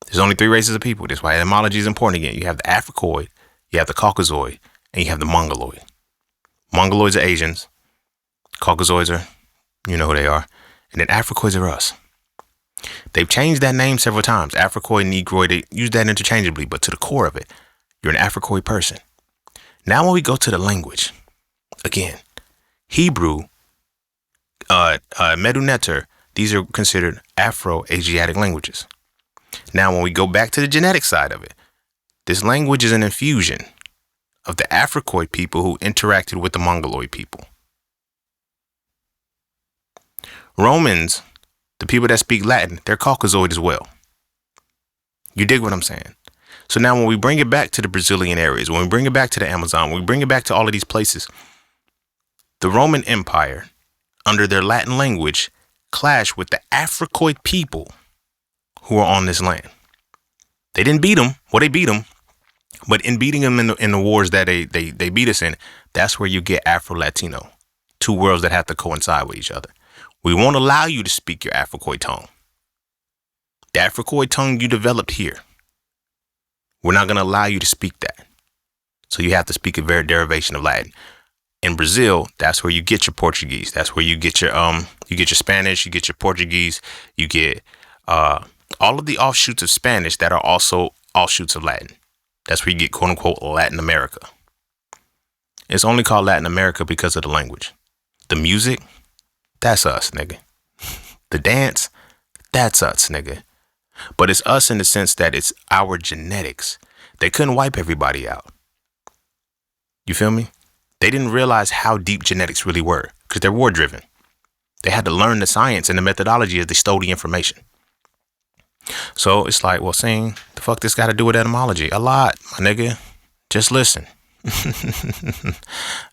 There's only three races of people. That's why etymology is important again. You have the Africoid, you have the Caucasoid, and you have the Mongoloid. Mongoloids are Asians. Caucasoids are, you know who they are. And then Africoids are us. They've changed that name several times. Africoid, Negroid, they use that interchangeably. But to the core of it, you're an Africoid person. Now when we go to the language, again, Hebrew, Medu Neter, these are considered Afro-Asiatic languages. Now, when we go back to the genetic side of it, this language is an infusion of the Africoid people who interacted with the Mongoloid people. Romans, the people that speak Latin, they're Caucasoid as well. You dig what I'm saying? So now when we bring it back to the Brazilian areas, when we bring it back to the Amazon, when we bring it back to all of these places, the Roman Empire, under their Latin language, clashed with the Africoid people who are on this land. They didn't beat them. Well, they beat them. But in beating them in the wars that they beat us in, that's where you get Afro-Latino. Two worlds that have to coincide with each other. We won't allow you to speak your Africoid tongue. The Africoid tongue you developed here. We're not going to allow you to speak that. So you have to speak a very derivation of Latin. In Brazil, that's where you get your Portuguese. That's where you get your Spanish, you get your Portuguese, you get all of the offshoots of Spanish that are also offshoots of Latin. That's where you get quote unquote Latin America. It's only called Latin America because of the language. The music, that's us, nigga. The dance, that's us, nigga. But it's us in the sense that it's our genetics. They couldn't wipe everybody out. You feel me? They didn't realize how deep genetics really were because they're war driven. They had to learn the science and the methodology as they stole the information. So it's like, well, seeing the fuck this got to do with etymology? A lot, my nigga. Just listen.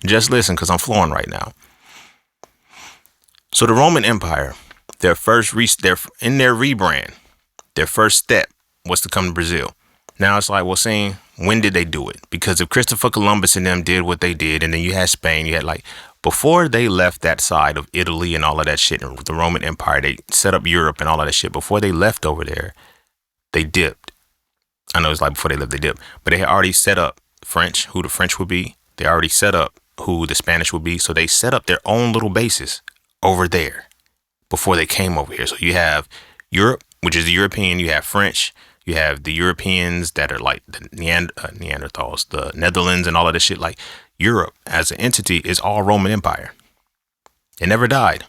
Just listen, because I'm flowing right now. So the Roman Empire, in their rebrand, their first step was to come to Brazil. Now it's like, well, seeing when did they do it? Because if Christopher Columbus and them did what they did, and then you had Spain, you had like, before they left that side of Italy and all of that shit, and the Roman Empire, they set up Europe and all of that shit. Before they left over there, they dipped. I know it's like before they left, they dipped. But they had already set up French, who the French would be. They already set up who the Spanish would be. So they set up their own little bases over there before they came over here. So you have Europe, which is the European. You have French. You have the Europeans that are like the Neanderthals, the Netherlands and all of this shit. Like Europe as an entity is all Roman Empire. It never died.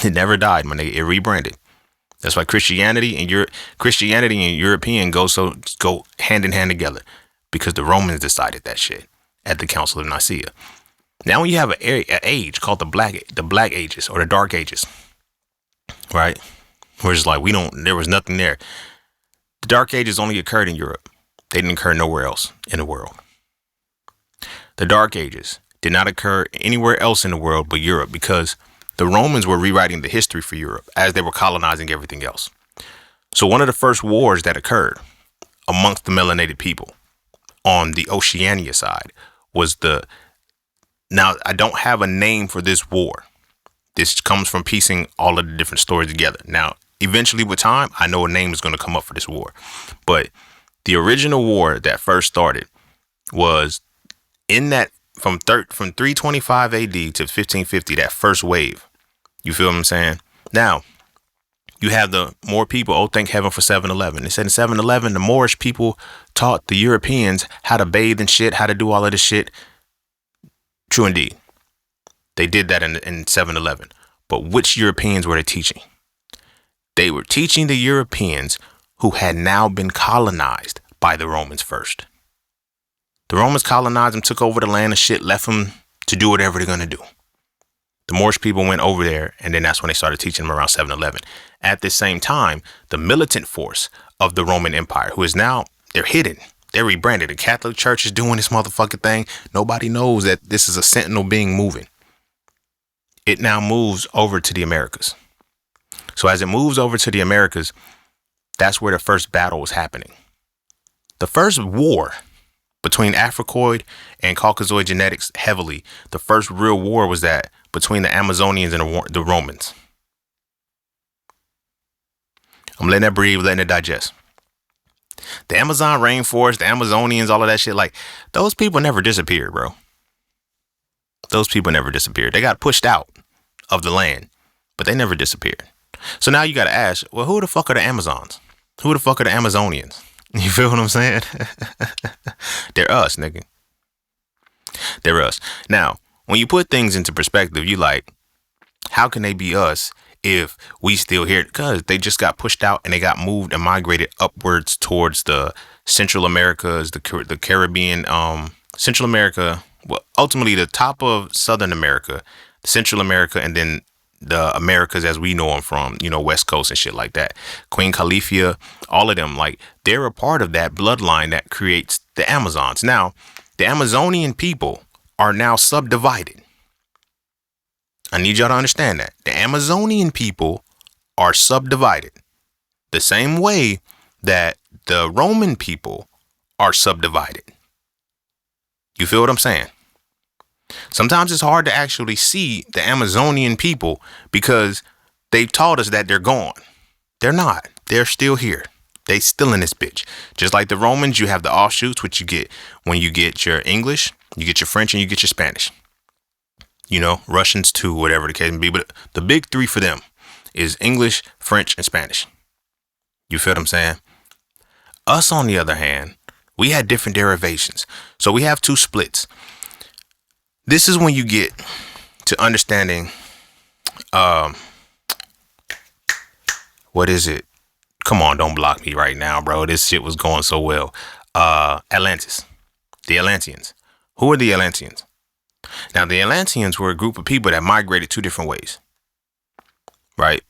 It never died, man. It rebranded. That's why Christianity and European go hand in hand together, because the Romans decided that shit at the Council of Nicaea. Now when you have an age called the Black Ages or the Dark Ages, right? Where it's like there was nothing there. The Dark Ages only occurred in Europe. They didn't occur nowhere else in the world. The Dark Ages did not occur anywhere else in the world but Europe, because the Romans were rewriting the history for Europe as they were colonizing everything else. So one of the first wars that occurred amongst the melanated people on the Oceania side was now I don't have a name for this war. This comes from piecing all of the different stories together. Now, eventually with time, I know a name is going to come up for this war. But the original war that first started was in that from 325 AD to 1550, that first wave. You feel what I'm saying? Now, you have the more people, thank heaven for 7-Eleven. They said in 7-Eleven, the Moorish people taught the Europeans how to bathe and shit, how to do all of this shit. True indeed. They did that in 7-Eleven. But which Europeans were they teaching? They were teaching the Europeans who had now been colonized by the Romans first. The Romans colonized them, took over the land and shit, left them to do whatever they're going to do. The Moorish people went over there, and then that's when they started teaching them around 7-Eleven. At the same time, the militant force of the Roman Empire, who is now, they're hidden. They're rebranded. The Catholic Church is doing this motherfucking thing. Nobody knows that this is a sentinel being moving. It now moves over to the Americas. So as it moves over to the Americas, that's where the first battle was happening. The first war between Africoid and Caucasoid genetics heavily, the first real war was that between the Amazonians and the Romans. I'm letting that breathe, letting it digest. The Amazon rainforest, the Amazonians, all of that shit, like those people never disappeared, bro. Those people never disappeared. They got pushed out of the land, but they never disappeared. So now you got to ask, well, who the fuck are the Amazons? Who the fuck are the Amazonians? You feel what I'm saying? They're us, nigga. They're us. Now, when you put things into perspective, you like, how can they be us if we still here? Because they just got pushed out and they got moved and migrated upwards towards the Central Americas, the Caribbean, Central America. Well, ultimately the top of Southern America, Central America, and then the Americas as we know them from, West Coast and shit like that. Queen Califia, all of them, like they're a part of that bloodline that creates the Amazons. Now, the Amazonian people are now subdivided. I need y'all to understand that. The Amazonian people are subdivided the same way that the Roman people are subdivided. You feel what I'm saying? Sometimes it's hard to actually see the Amazonian people because they've taught us that they're gone. They're not. They're still here. They still in this bitch. Just like the Romans, you have the offshoots, which you get when you get your English, you get your French, and you get your Spanish. Russians too, whatever the case may be. But the big three for them is English, French, and Spanish. You feel what I'm saying? Us, on the other hand, we had different derivations. So we have two splits. This is when you get to understanding, um, what is it? Come on, don't block me right now, bro. This shit was going so well. Atlantis. The Atlanteans. Who are the Atlanteans? Now, the Atlanteans were a group of people that migrated two different ways, right?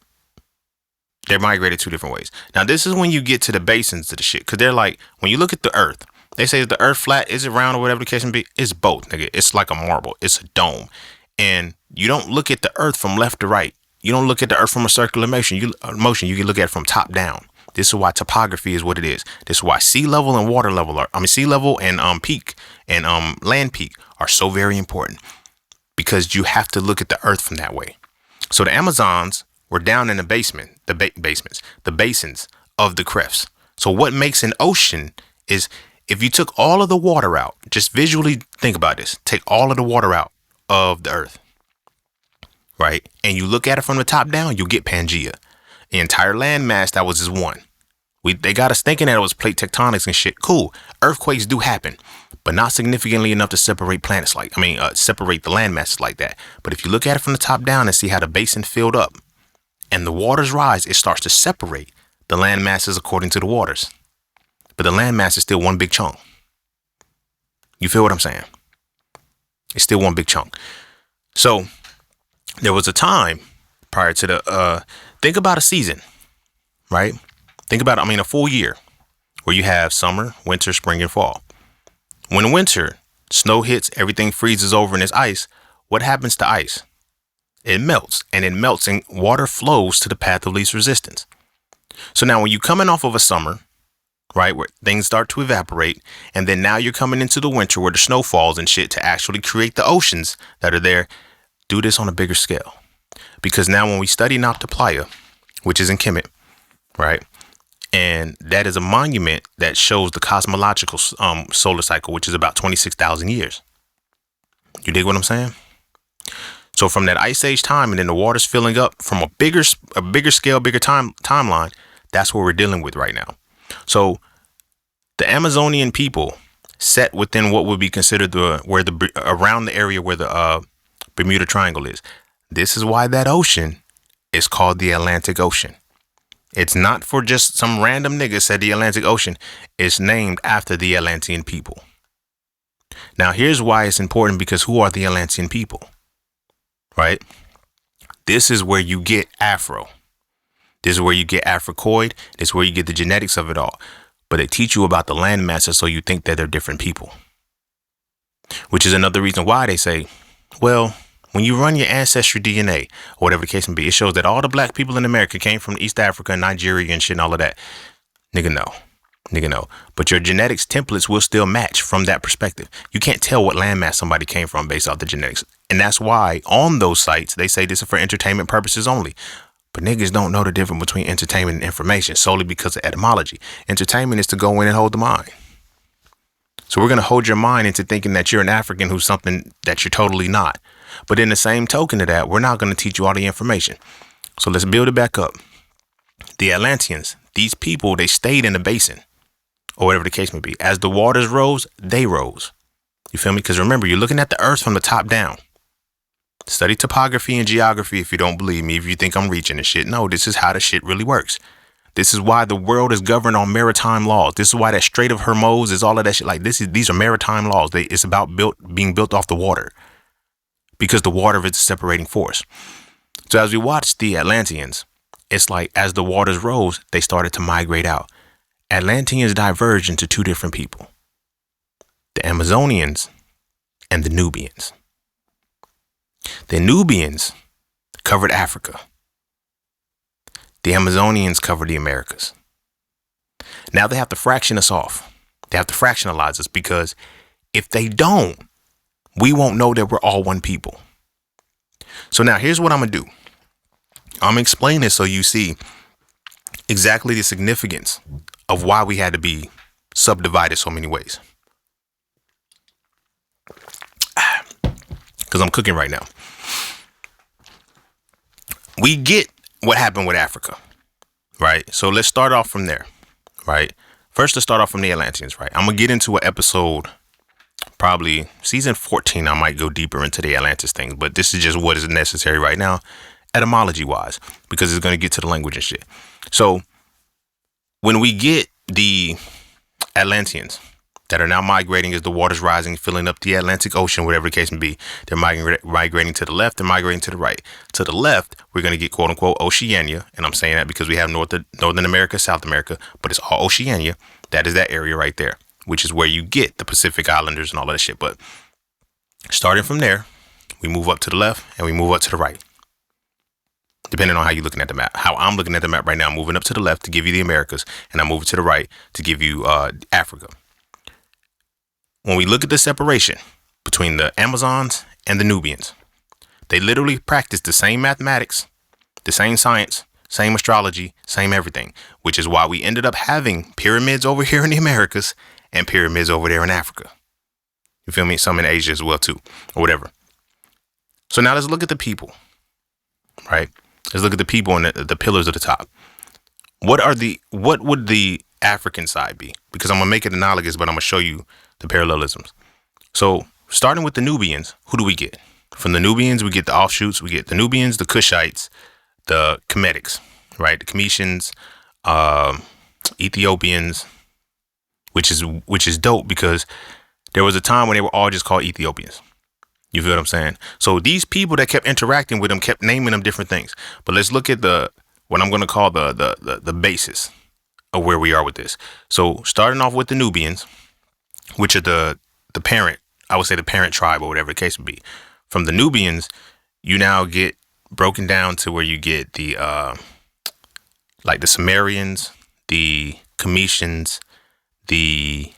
They migrated two different ways. Now, this is when you get to the basins of the shit. Because they're like, when you look at the earth, they say, is the earth flat? Is it round or whatever the case may be? It's both, nigga. It's like a marble. It's a dome. And you don't look at the earth from left to right. You don't look at the earth from a circular motion. You can look at it from top down. This is why topography is what it is. This is why sea level and water level sea level and peak and land peak are so very important, because you have to look at the earth from that way. So the Amazons were down in the basement, the basins of the crefts. So what makes an ocean is, if you took all of the water out, just visually think about this, take all of the water out of the earth, right? And you look at it from the top down, you'll get Pangea. The entire landmass that was just one. They got us thinking that it was plate tectonics and shit. Cool. Earthquakes do happen, but not significantly enough to separate planets separate the landmasses like that. But if you look at it from the top down and see how the basin filled up and the waters rise, it starts to separate the landmasses according to the waters. But the landmass is still one big chunk. You feel what I'm saying? It's still one big chunk. So there was a time prior to the, think about a season, right? Think about, a full year where you have summer, winter, spring, and fall. When winter, snow hits, everything freezes over and it's ice. What happens to ice? It melts, and water flows to the path of least resistance. So now when you're coming off of a summer, right, where things start to evaporate, and then now you're coming into the winter where the snow falls and shit to actually create the oceans that are there, do this on a bigger scale. Because now when we study Nabta Playa, which is in Kemet, right, and that is a monument that shows the cosmological solar cycle, which is about 26,000 years. You dig what I'm saying? So from that ice age time, and then the water's filling up from a bigger scale, bigger timeline, that's what we're dealing with right now. So the Amazonian people set within what would be considered around the area where the Bermuda Triangle is. This is why that ocean is called the Atlantic Ocean. It's not for just some random nigga said the Atlantic Ocean. It's named after the Atlantean people. Now, here's why it's important, because who are the Atlantean people? Right? This is where you get Afro. This is where you get Africoid. This is where you get the genetics of it all. But they teach you about the land masses so you think that they're different people. Which is another reason why they say, well, when you run your ancestry DNA, or whatever the case may be, it shows that all the black people in America came from East Africa and Nigeria and shit and all of that. Nigga, no. But your genetics templates will still match from that perspective. You can't tell what landmass somebody came from based off the genetics. And that's why on those sites, they say this is for entertainment purposes only. But niggas don't know the difference between entertainment and information solely because of etymology. Entertainment is to go in and hold the mind. So we're going to hold your mind into thinking that you're an African who's something that you're totally not. But in the same token of that, we're not going to teach you all the information. So let's build it back up. The Atlanteans, these people, they stayed in the basin, or whatever the case may be. As the waters rose, they rose. You feel me? Because remember, you're looking at the earth from the top down. Study topography and geography if you don't believe me, if you think I'm reaching and shit. No, this is how the shit really works. This is why the world is governed on maritime laws. This is why that Strait of Hormuz is all of that shit. Like these are maritime laws. It's about being built off the water, because the water is a separating force. So as we watch the Atlanteans, it's like as the waters rose, they started to migrate out. Atlanteans diverged into two different people, the Amazonians and the Nubians. The Nubians covered Africa. The Amazonians covered the Americas. Now they have to fraction us off. They have to fractionalize us, because if they don't, we won't know that we're all one people. So now here's what I'm going to do. I'm going to explain this so you see exactly the significance of why we had to be subdivided so many ways. Because I'm cooking right now. We get what happened with Africa, right? So let's start off from there, right? First, let's start off from the Atlanteans, right? I'm going to get into an episode probably season 14, I might go deeper into the Atlantis things, but this is just what is necessary right now, etymology wise, because it's going to get to the language and shit. So when we get the Atlanteans that are now migrating as the water's rising, filling up the Atlantic Ocean, whatever the case may be, they're migrating to the left, they're migrating to the right. To the left, we're going to get quote unquote Oceania. And I'm saying that because we have Northern America, South America, but it's all Oceania. That is that area right there, which is where you get the Pacific Islanders and all that shit. But starting from there, we move up to the left and we move up to the right. Depending on how you're looking at the map. How I'm looking at the map right now, I'm moving up to the left to give you the Americas, and I'm moving to the right to give you Africa. When we look at the separation between the Amazons and the Nubians, they literally practice the same mathematics, the same science, same astrology, same everything, which is why we ended up having pyramids over here in the Americas and pyramids over there in Africa. You feel me? Some in Asia as well too, or whatever. So now let's look at the people, right? Let's look at the people and the pillars of the top. What would the African side be? Because I'm going to make it analogous, but I'm going to show you the parallelisms. So starting with the Nubians, who do we get? From the Nubians, we get the offshoots. We get the Nubians, the Kushites, the Kemetics, right? The Cometians, Ethiopians, which is dope because there was a time when they were all just called Ethiopians. You feel what I'm saying? So these people that kept interacting with them kept naming them different things. But let's look at what I'm going to call the basis of where we are with this. So starting off with the Nubians, which are the parent, I would say the parent tribe or whatever the case would be. From the Nubians, you now get broken down to where you get the like the Sumerians, the Cometians, the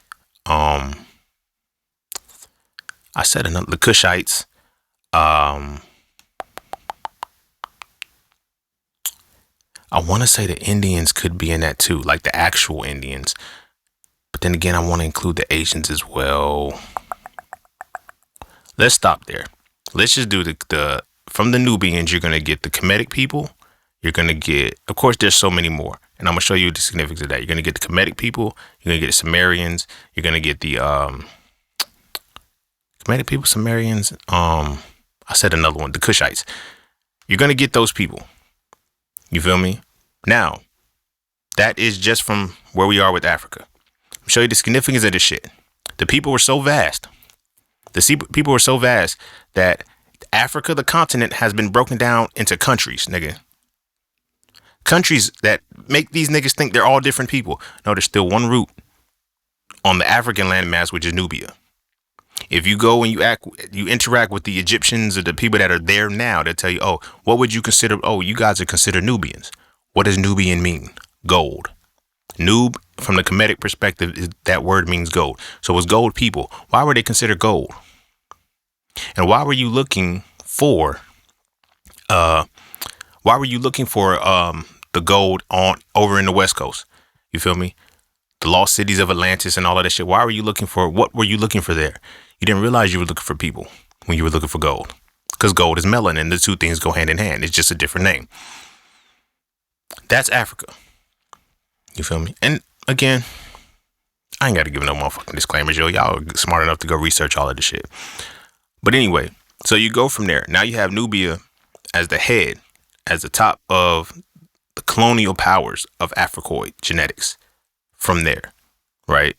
the Kushites, I want to say the Indians could be in that too, like the actual Indians. But then again, I want to include the Asians as well. Let's stop there. Let's just do from the Nubians, you're going to get the Kemetic people. You're going to get, of course, there's so many more. And I'm going to show you the significance of that. You're going to get the Kemetic people. You're going to get the Sumerians. You're going to get the Kemetic people, Sumerians. I said another one, the Kushites. You're going to get those people. You feel me? Now, that is just from where we are with Africa. I'll show you the significance of this shit. The people were so vast. People were so vast that Africa, the continent, has been broken down into countries, nigga. Countries that make these niggas think they're all different people. No, there's still one root on the African landmass, which is Nubia. If you go and you interact with the Egyptians or the people that are there now, they'll tell you, oh, what would you consider? Oh, you guys are considered Nubians. What does Nubian mean? Gold. Nub, from the Kemetic perspective, that word means gold. So it's gold people. Why were they considered gold? And why were you looking for the gold over in the West Coast? You feel me? The lost cities of Atlantis and all of that shit. What were you looking for there? You didn't realize you were looking for people when you were looking for gold. Because gold is melanin and the two things go hand in hand. It's just a different name. That's Africa. You feel me? And again, I ain't got to give no motherfucking disclaimers, yo. Y'all are smart enough to go research all of this shit. But anyway, so you go from there. Now you have Nubia as the head, as the top of the colonial powers of Africoid genetics from there, right?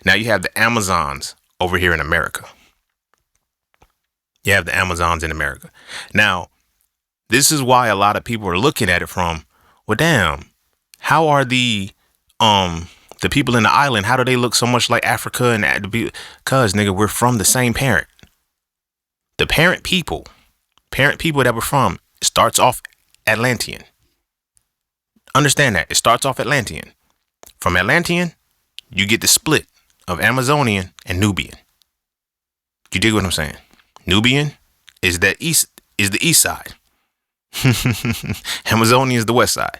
Now you have the Amazons over here in America. You have the Amazons in America. Now, this is why a lot of people are looking at it from, well, damn, how are the people in the island, how do they look so much like Africa and cuz nigga, we're from the same parent. The parent people that we're from starts off Atlantean. Understand that. It starts off Atlantean. From Atlantean, you get the split of Amazonian and Nubian. You dig what I'm saying? Nubian is the east side. Amazonian is the west side.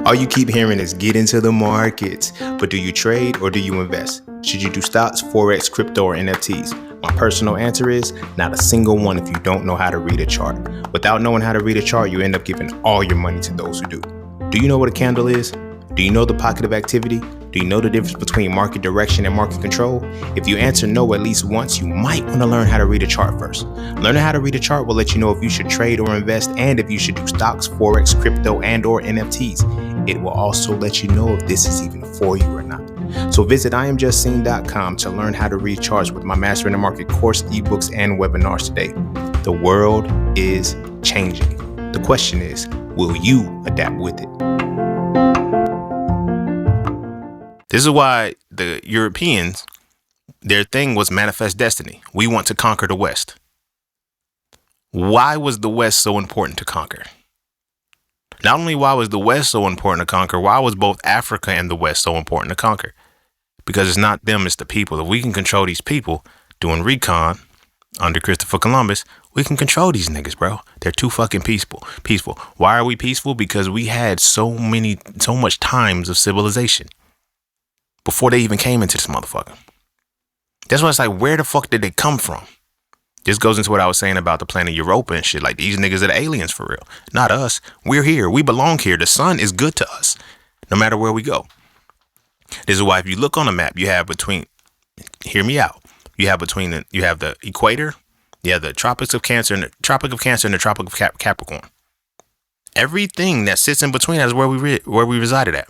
All you keep hearing is get into the markets, but do you trade or do you invest? Should you do stocks, forex, crypto, or NFTs? My personal answer is not a single one if you don't know how to read a chart. Without knowing how to read a chart, you end up giving all your money to those who do. Do you know what a candle is? Do you know the pocket of activity? Do you know the difference between market direction and market control? If you answer no at least once, you might want to learn how to read a chart first. Learning how to read a chart will let you know if you should trade or invest and if you should do stocks, forex, crypto, and or NFTs. It will also let you know if this is even for you or not. So visit IamJustSeen.com to learn how to read charts with my Mastering the Market course, ebooks, and webinars today. The world is changing. The question is, will you adapt with it? This is why the Europeans, their thing was manifest destiny. We want to conquer the West. Why was the West so important to conquer? Not only why was the West so important to conquer, why was both Africa and the West so important to conquer? Because it's not them, it's the people. If we can control these people doing recon under Christopher Columbus, we can control these niggas, bro. They're too fucking peaceful. Why are we peaceful? Because we had so much times of civilization before they even came into this motherfucker. That's why it's like, where the fuck did they come from? This goes into what I was saying about the planet Europa and shit. Like, these niggas are the aliens for real. Not us. We're here. We belong here. The sun is good to us, no matter where we go. This is why if you look on a map, you have between, hear me out. You have the equator, you have the Tropics of Cancer and the Tropic of Capricorn. Everything that sits in between that is where we resided at.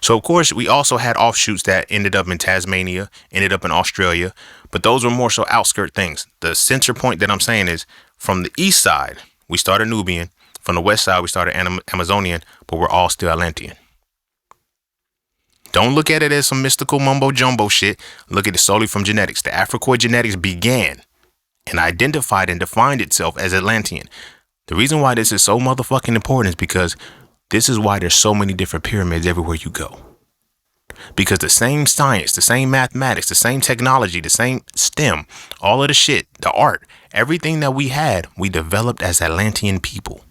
So, of course, we also had offshoots that ended up in Tasmania, ended up in Australia, but those were more so outskirt things. The center point that I'm saying is from the east side, we started Nubian. From the west side, we started Amazonian, but we're all still Atlantean. Don't look at it as some mystical mumbo jumbo shit. Look at it solely from genetics. The Africoid genetics began and identified and defined itself as Atlantean. The reason why this is so motherfucking important is because this is why there's so many different pyramids everywhere you go. Because the same science, the same mathematics, the same technology, the same STEM, all of the shit, the art, everything that we had, we developed as Atlantean people.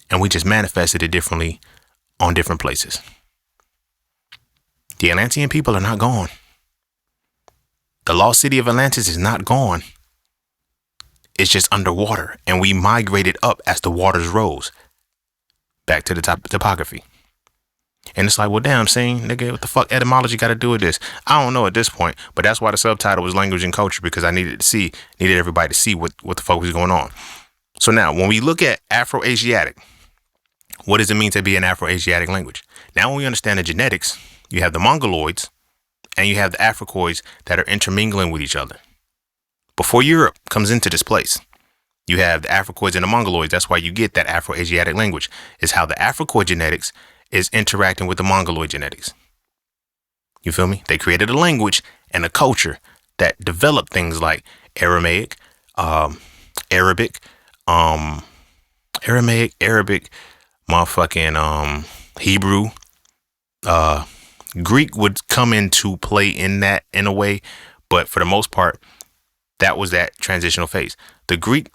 And we just manifested it differently on different places. The Atlantean people are not gone. The lost city of Atlantis is not gone. It's just underwater. And we migrated up as the waters rose. Back to the topography. And it's like, well, damn, saying, nigga, what the fuck etymology got to do with this? I don't know at this point, but that's why the subtitle was language and culture, because I needed everybody to see what the fuck was going on. So now, when we look at Afro-Asiatic, what does it mean to be an Afro-Asiatic language? Now, when we understand the genetics, you have the Mongoloids and you have the Africoids that are intermingling with each other. Before Europe comes into this place, you have the Africoids and the Mongoloids. That's why you get that Afro-Asiatic language. Is how the Africoid genetics is interacting with the Mongoloid genetics. You feel me? They created a language and a culture that developed things like Aramaic, Arabic, motherfucking Hebrew. Greek would come into play in that in a way, but for the most part, that was that transitional phase. The Greek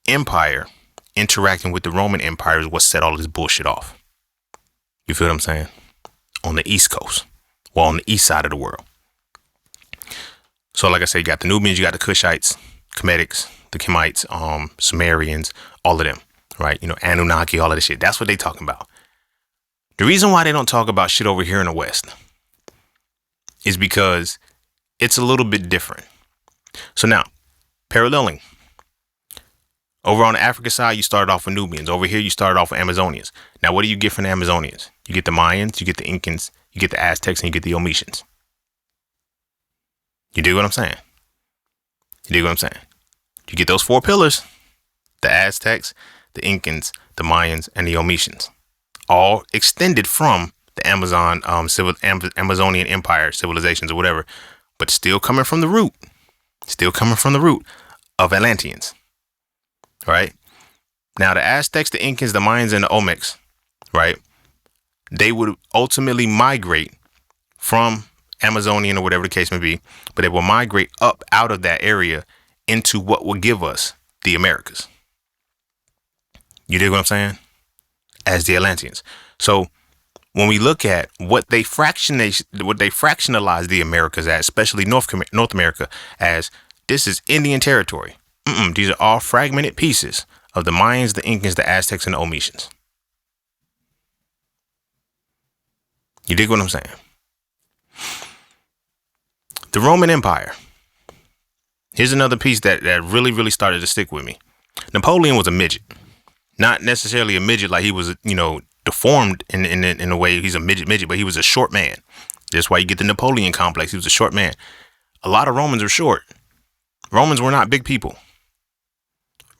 Empire interacting with the Roman Empire is what set all this bullshit off. You feel what I'm saying? On the East Coast. Well, on the east side of the world. So like I said, you got the Nubians, you got the Kushites, Kemetics, the Kemites, Sumerians, all of them, right? You know, Anunnaki, all of this shit. That's what they talking about. The reason why they don't talk about shit over here in the West is because it's a little bit different. So now, paralleling. Over on the Africa side, you started off with Nubians. Over here, you started off with Amazonians. Now, what do you get from the Amazonians? You get the Mayans, you get the Incans, you get the Aztecs, and you get the Omishans. You dig what I'm saying? You get those four pillars, the Aztecs, the Incans, the Mayans, and the Omishans, all extended from the Amazonian Empire, civilizations or whatever, but still coming from the root of Atlanteans. Right? Now, the Aztecs, the Incans, the Mayans, and the Olmecs, right? They would ultimately migrate from Amazonian or whatever the case may be, but they will migrate up out of that area into what will give us the Americas. You dig what I'm saying? As the Atlanteans. So when we look at what they fractionalize the Americas as, especially North America, as this is Indian territory. These are all fragmented pieces of the Mayans, the Incans, the Aztecs, and the Omishans. You dig what I'm saying? The Roman Empire. Here's another piece that really, really started to stick with me. Napoleon was a midget. Not necessarily a midget like he was, deformed in a way he's a midget, but he was a short man. That's why you get the Napoleon complex. He was a short man. A lot of Romans are short. Romans were not big people.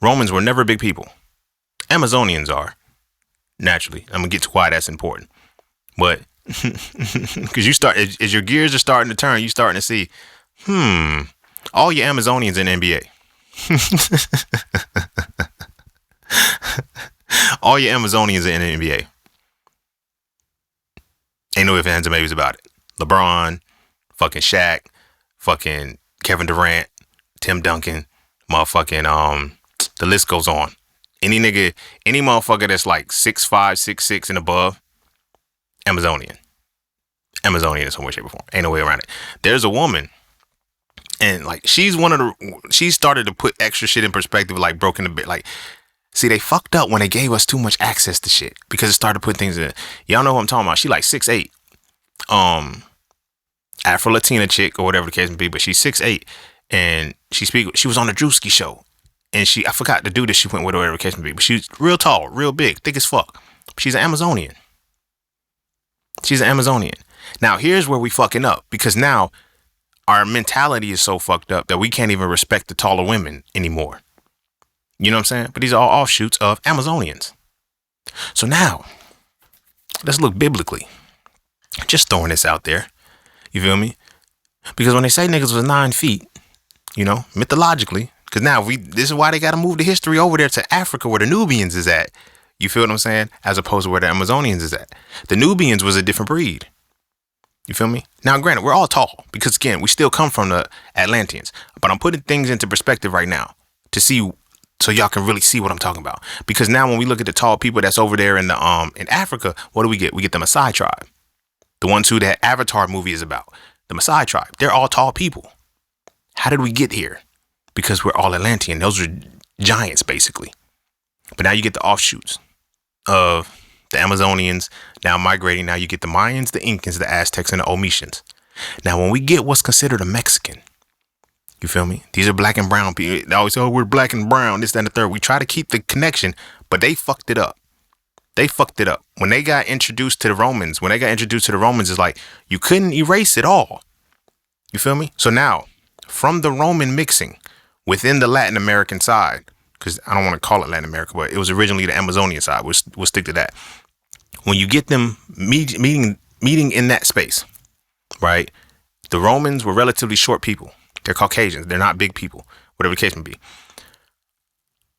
Romans were never big people. Amazonians are. Naturally. I'm going to get to why that's important. But, because as your gears are starting to turn, you're starting to see, all your Amazonians in the NBA. All your Amazonians in the NBA. Ain't no ifs, ands, or maybes about it. LeBron, fucking Shaq, fucking Kevin Durant, Tim Duncan, motherfucking, the list goes on. Any motherfucker that's like 6'5", 6'6" and above, Amazonian in some way, shape, or form. Ain't no way around it. There's a woman, and like she started to put extra shit in perspective, like broken a bit. Like, see, they fucked up when they gave us too much access to shit because it started putting things in. Y'all know who I'm talking about. She like 6'8", Afro-Latina chick or whatever the case may be, but she's 6'8", and she was on the Drewski show, and I forgot the dude that she went with or whatever the case may be, but she's real tall, real big, thick as fuck. She's an Amazonian. Now, here's where we fucking up, because now our mentality is so fucked up that we can't even respect the taller women anymore. You know what I'm saying? But these are all offshoots of Amazonians. So now, let's look biblically. Just throwing this out there. You feel me? Because when they say niggas was 9 feet, mythologically, because now this is why they got to move the history over there to Africa where the Nubians is at. You feel what I'm saying? As opposed to where the Amazonians is at. The Nubians was a different breed. You feel me? Now, granted, we're all tall because, again, we still come from the Atlanteans. But I'm putting things into perspective right now to see, so y'all can really see what I'm talking about. Because now when we look at the tall people that's over there in Africa, what do we get? We get the Maasai tribe. The ones who that Avatar movie is about. The Maasai tribe. They're all tall people. How did we get here? Because we're all Atlantean. Those are giants, basically. But now you get the offshoots of the Amazonians now migrating. Now you get the Mayans, the Incans, the Aztecs, and the Omishans. Now, when we get what's considered a Mexican, you feel me? These are black and brown people. They always say, we're black and brown, this, that, and the third. We try to keep the connection, but they fucked it up. When they got introduced to the Romans, it's like, you couldn't erase it all. You feel me? So now, from the Roman mixing within the Latin American side, because I don't want to call it Latin America, but it was originally the Amazonian side. We'll stick to that. When you get them meeting in that space, right? The Romans were relatively short people. They're Caucasians. They're not big people, whatever the case may be.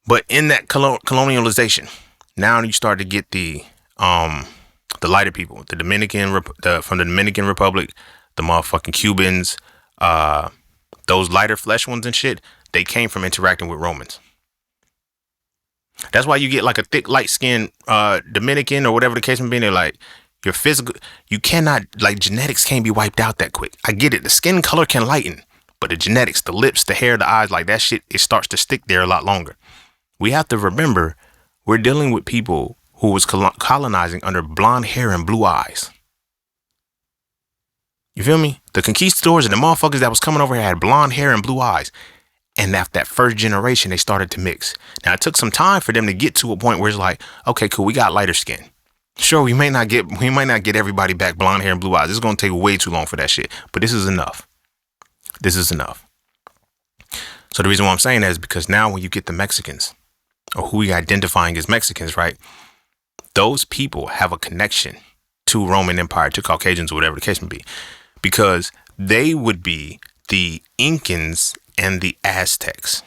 But in that colonialization, now you start to get the lighter people, from the Dominican Republic, the motherfucking Cubans, those lighter flesh ones and shit. They came from interacting with Romans. That's why you get like a thick, light-skinned Dominican or whatever the case may be. They're like, your physical, you cannot, like, genetics can't be wiped out that quick. I get it. The skin color can lighten, but the genetics, the lips, the hair, the eyes, like that shit, it starts to stick there a lot longer. We have to remember we're dealing with people who was colonizing under blonde hair and blue eyes. You feel me? The conquistadors and the motherfuckers that was coming over here had blonde hair and blue eyes. And after that first generation, they started to mix. Now, it took some time for them to get to a point where it's like, okay, cool, we got lighter skin. Sure, we might not get everybody back blonde hair and blue eyes. This is going to take way too long for that shit. But this is enough. So the reason why I'm saying that is because now when you get the Mexicans, or who we identifying as Mexicans, right? Those people have a connection to Roman Empire, to Caucasians, or whatever the case may be. Because they would be the Incans and the Aztecs.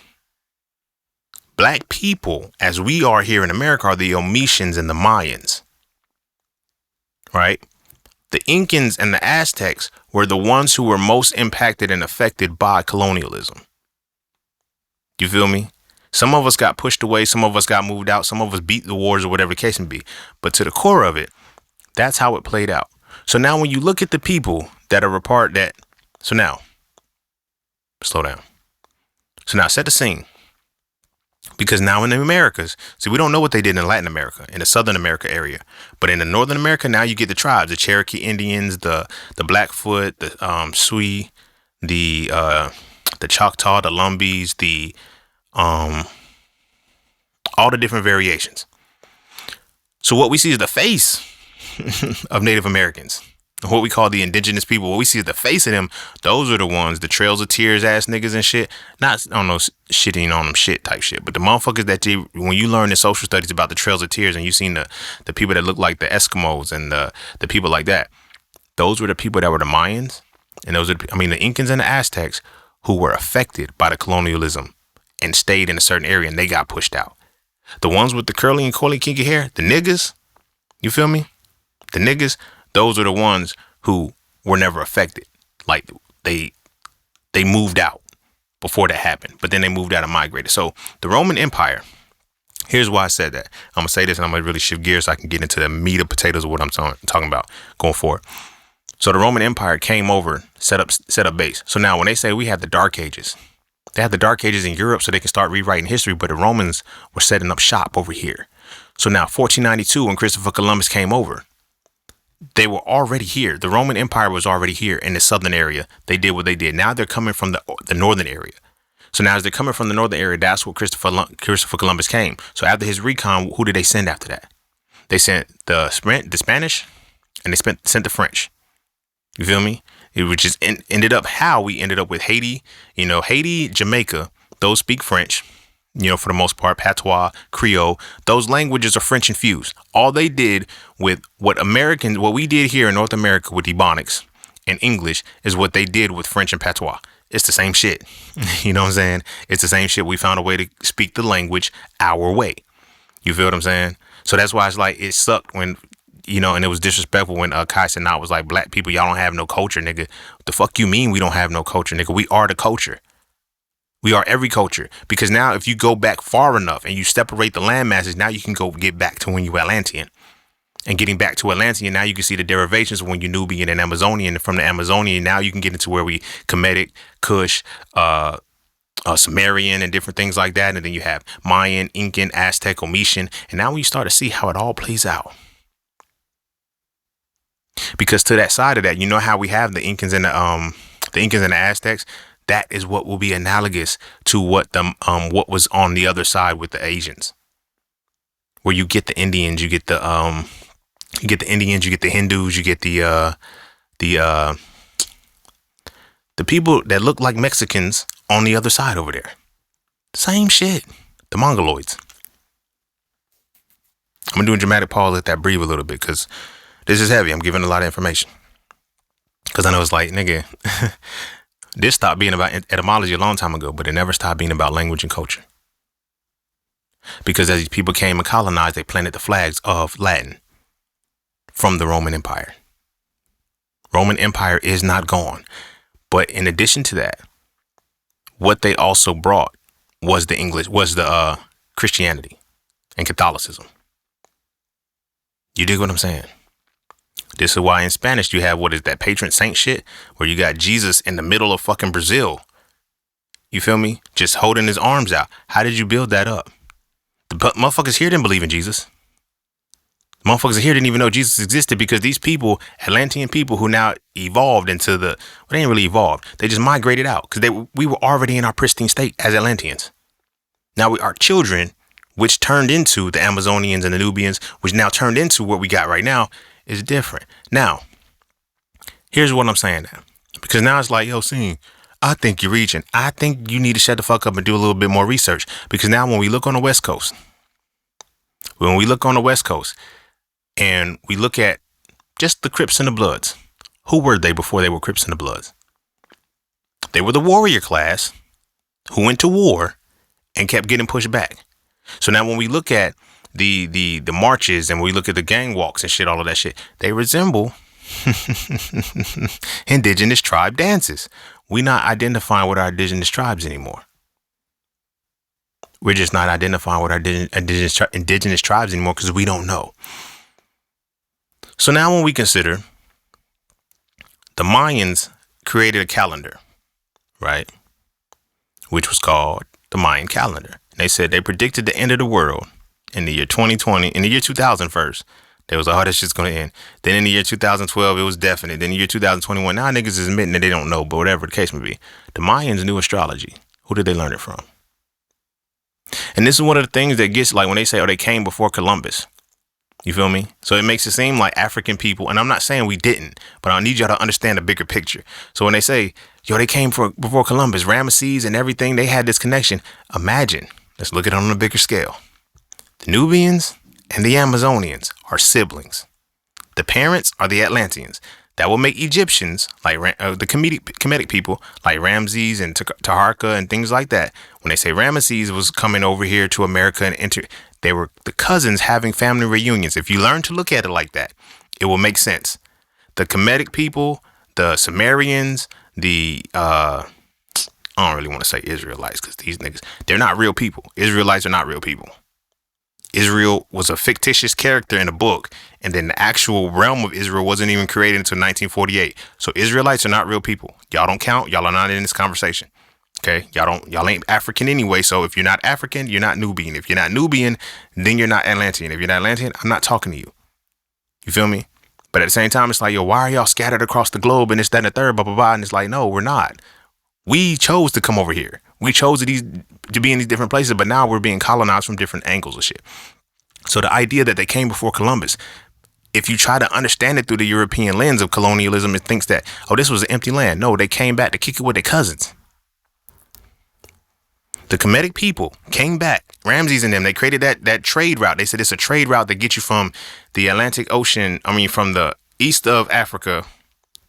Black people, as we are here in America, are the Omishans and the Mayans. Right? The Incans and the Aztecs were the ones who were most impacted and affected by colonialism. You feel me? Some of us got pushed away. Some of us got moved out. Some of us beat the wars or whatever the case may be. But to the core of it, that's how it played out. So now when you look at the people that are a part that, so now, slow down. So now set the scene. Because now in the Americas, see, we don't know what they did in Latin America, in the Southern America area, but in the Northern America, now you get the tribes, the Cherokee Indians, the Blackfoot, the Sioux, the Choctaw, the Lumbees, the all the different variations. So what we see is the face of Native Americans, what we call the indigenous people. What we see is the face of them. Those are the ones, the Trails of Tears ass niggas and shit. Not, I don't know, shitting on them shit type shit, but the motherfuckers that when you learn in social studies about the Trails of Tears and you seen the people that look like the Eskimos and the people like that, those were the people that were the Mayans, and those are, the Incans and the Aztecs who were affected by the colonialism and stayed in a certain area, and they got pushed out. The ones with the curly and coily kinky hair, the niggas, you feel me? The niggas, those are the ones who were never affected. Like they moved out before that happened, but then they moved out and migrated. So the Roman Empire, here's why I said that. I'm gonna say this and I'm gonna really shift gears so I can get into the meat of potatoes of what I'm talking about going forward. So the Roman Empire came over, set up base. So now when they say we have the Dark Ages, they had the Dark Ages in Europe so they can start rewriting history, but the Romans were setting up shop over here. So now 1492, when Christopher Columbus came over, they were already here. The Roman Empire was already here in the southern area. They did what they did. Now they're coming from the northern area. So now as they're coming from the northern area, that's where Christopher Columbus came. So after his recon, who did they send after that? They sent the Spanish, and they sent the French. You feel me? Which is ended up how we ended up with Haiti. Haiti, Jamaica, those speak French. For the most part, Patois, Creole, those languages are French infused. All they did with what we did here in North America with Ebonics and English is what they did with French and Patois. It's the same shit. You know what I'm saying? It's the same shit. We found a way to speak the language our way. You feel what I'm saying? So that's why it's like, it sucked when, and it was disrespectful when Kai Cenat was like, black people, y'all don't have no culture, nigga. What the fuck you mean we don't have no culture, nigga? We are the culture. We are every culture, because now if you go back far enough and you separate the land masses, now you can go get back to when you were Atlantean. And getting back to Atlantean, now you can see the derivations of when you Nubian and Amazonian. And from the Amazonian, now you can get into where we Kemetic, Kush, Sumerian, and different things like that. And then you have Mayan, Incan, Aztec, Omitian. And now when you start to see how it all plays out. Because to that side of that, you know how we have the Incans and the Aztecs. That is what will be analogous to what was on the other side with the Asians, where you get the Indians, you get the Indians, you get the Hindus, you get the people that look like Mexicans on the other side over there. Same shit. The Mongoloids. I'm gonna do a dramatic pause, let that breathe a little bit, because this is heavy. I'm giving a lot of information. Because I know it's like, nigga. This stopped being about etymology a long time ago, but it never stopped being about language and culture. Because as these people came and colonized, they planted the flags of Latin from the Roman Empire. Roman Empire is not gone. But in addition to that, what they also brought was the Christianity and Catholicism. You dig what I'm saying? This is why in Spanish you have, what is that, patron saint shit, where you got Jesus in the middle of fucking Brazil. You feel me? Just holding his arms out. How did you build that up? The motherfuckers here didn't believe in Jesus. Motherfuckers here didn't even know Jesus existed, because these people, Atlantean people who now evolved into they didn't really evolve. They just migrated out because we were already in our pristine state as Atlanteans. Now we are children, which turned into the Amazonians and the Nubians, which now turned into what we got right now. Is different. Now, here's what I'm saying now. Because now it's like, yo, see, I think you're reaching. I think you need to shut the fuck up and do a little bit more research. Because now when we look on the West Coast, and we look at just the Crips and the Bloods, who were they before they were Crips and the Bloods? They were the warrior class who went to war and kept getting pushed back. So now when we look at the marches and we look at the gang walks and shit, all of that shit, they resemble indigenous tribe dances. We're not identifying with our indigenous tribes anymore. We're just not identifying with our indigenous tribes anymore because we don't know. So now when we consider the Mayans created a calendar, right? Which was called the Mayan calendar. They said they predicted the end of the world in the year 2020, in the year 2000 first. They was like, oh, this shit's going to end. Then in the year 2012, it was definite. Then in the year 2021, now niggas is admitting that they don't know, but whatever the case may be. The Mayans knew astrology. Who did they learn it from? And this is one of the things that gets, like, when they say, oh, they came before Columbus. You feel me? So it makes it seem like African people, and I'm not saying we didn't, but I need y'all to understand the bigger picture. So when they say, yo, they came before Columbus, Ramesses and everything, they had this connection. Imagine, let's look at it on a bigger scale. The Nubians and the Amazonians are siblings. The parents are the Atlanteans. That will make Egyptians, like the Kemetic people, like Ramses and Taharqa and things like that. When they say Ramesses was coming over here to America and they were the cousins having family reunions. If you learn to look at it like that, it will make sense. The Kemetic people, the Sumerians, I don't really want to say Israelites because these niggas, they're not real people. Israelites are not real people. Israel was a fictitious character in a book, and then the actual realm of Israel wasn't even created until 1948. So Israelites are not real people. Y'all don't count. Y'all are not in this conversation. Okay, y'all ain't African anyway. So if you're not African, you're not Nubian. If you're not Nubian, then you're not Atlantean. If you're not Atlantean, I'm not talking to you. You feel me? But at the same time, it's like, yo, why are y'all scattered across the globe and this, that, and the third, blah, blah, blah. And it's like, no, we're not. We chose to come over here. We chose to be in these different places, but now we're being colonized from different angles of shit. So the idea that they came before Columbus, if you try to understand it through the European lens of colonialism, it thinks that, oh, this was an empty land. No, they came back to kick it with their cousins. The Kemetic people came back, Ramses and them, they created that trade route. They said it's a trade route that gets you from the Atlantic Ocean, from the east of Africa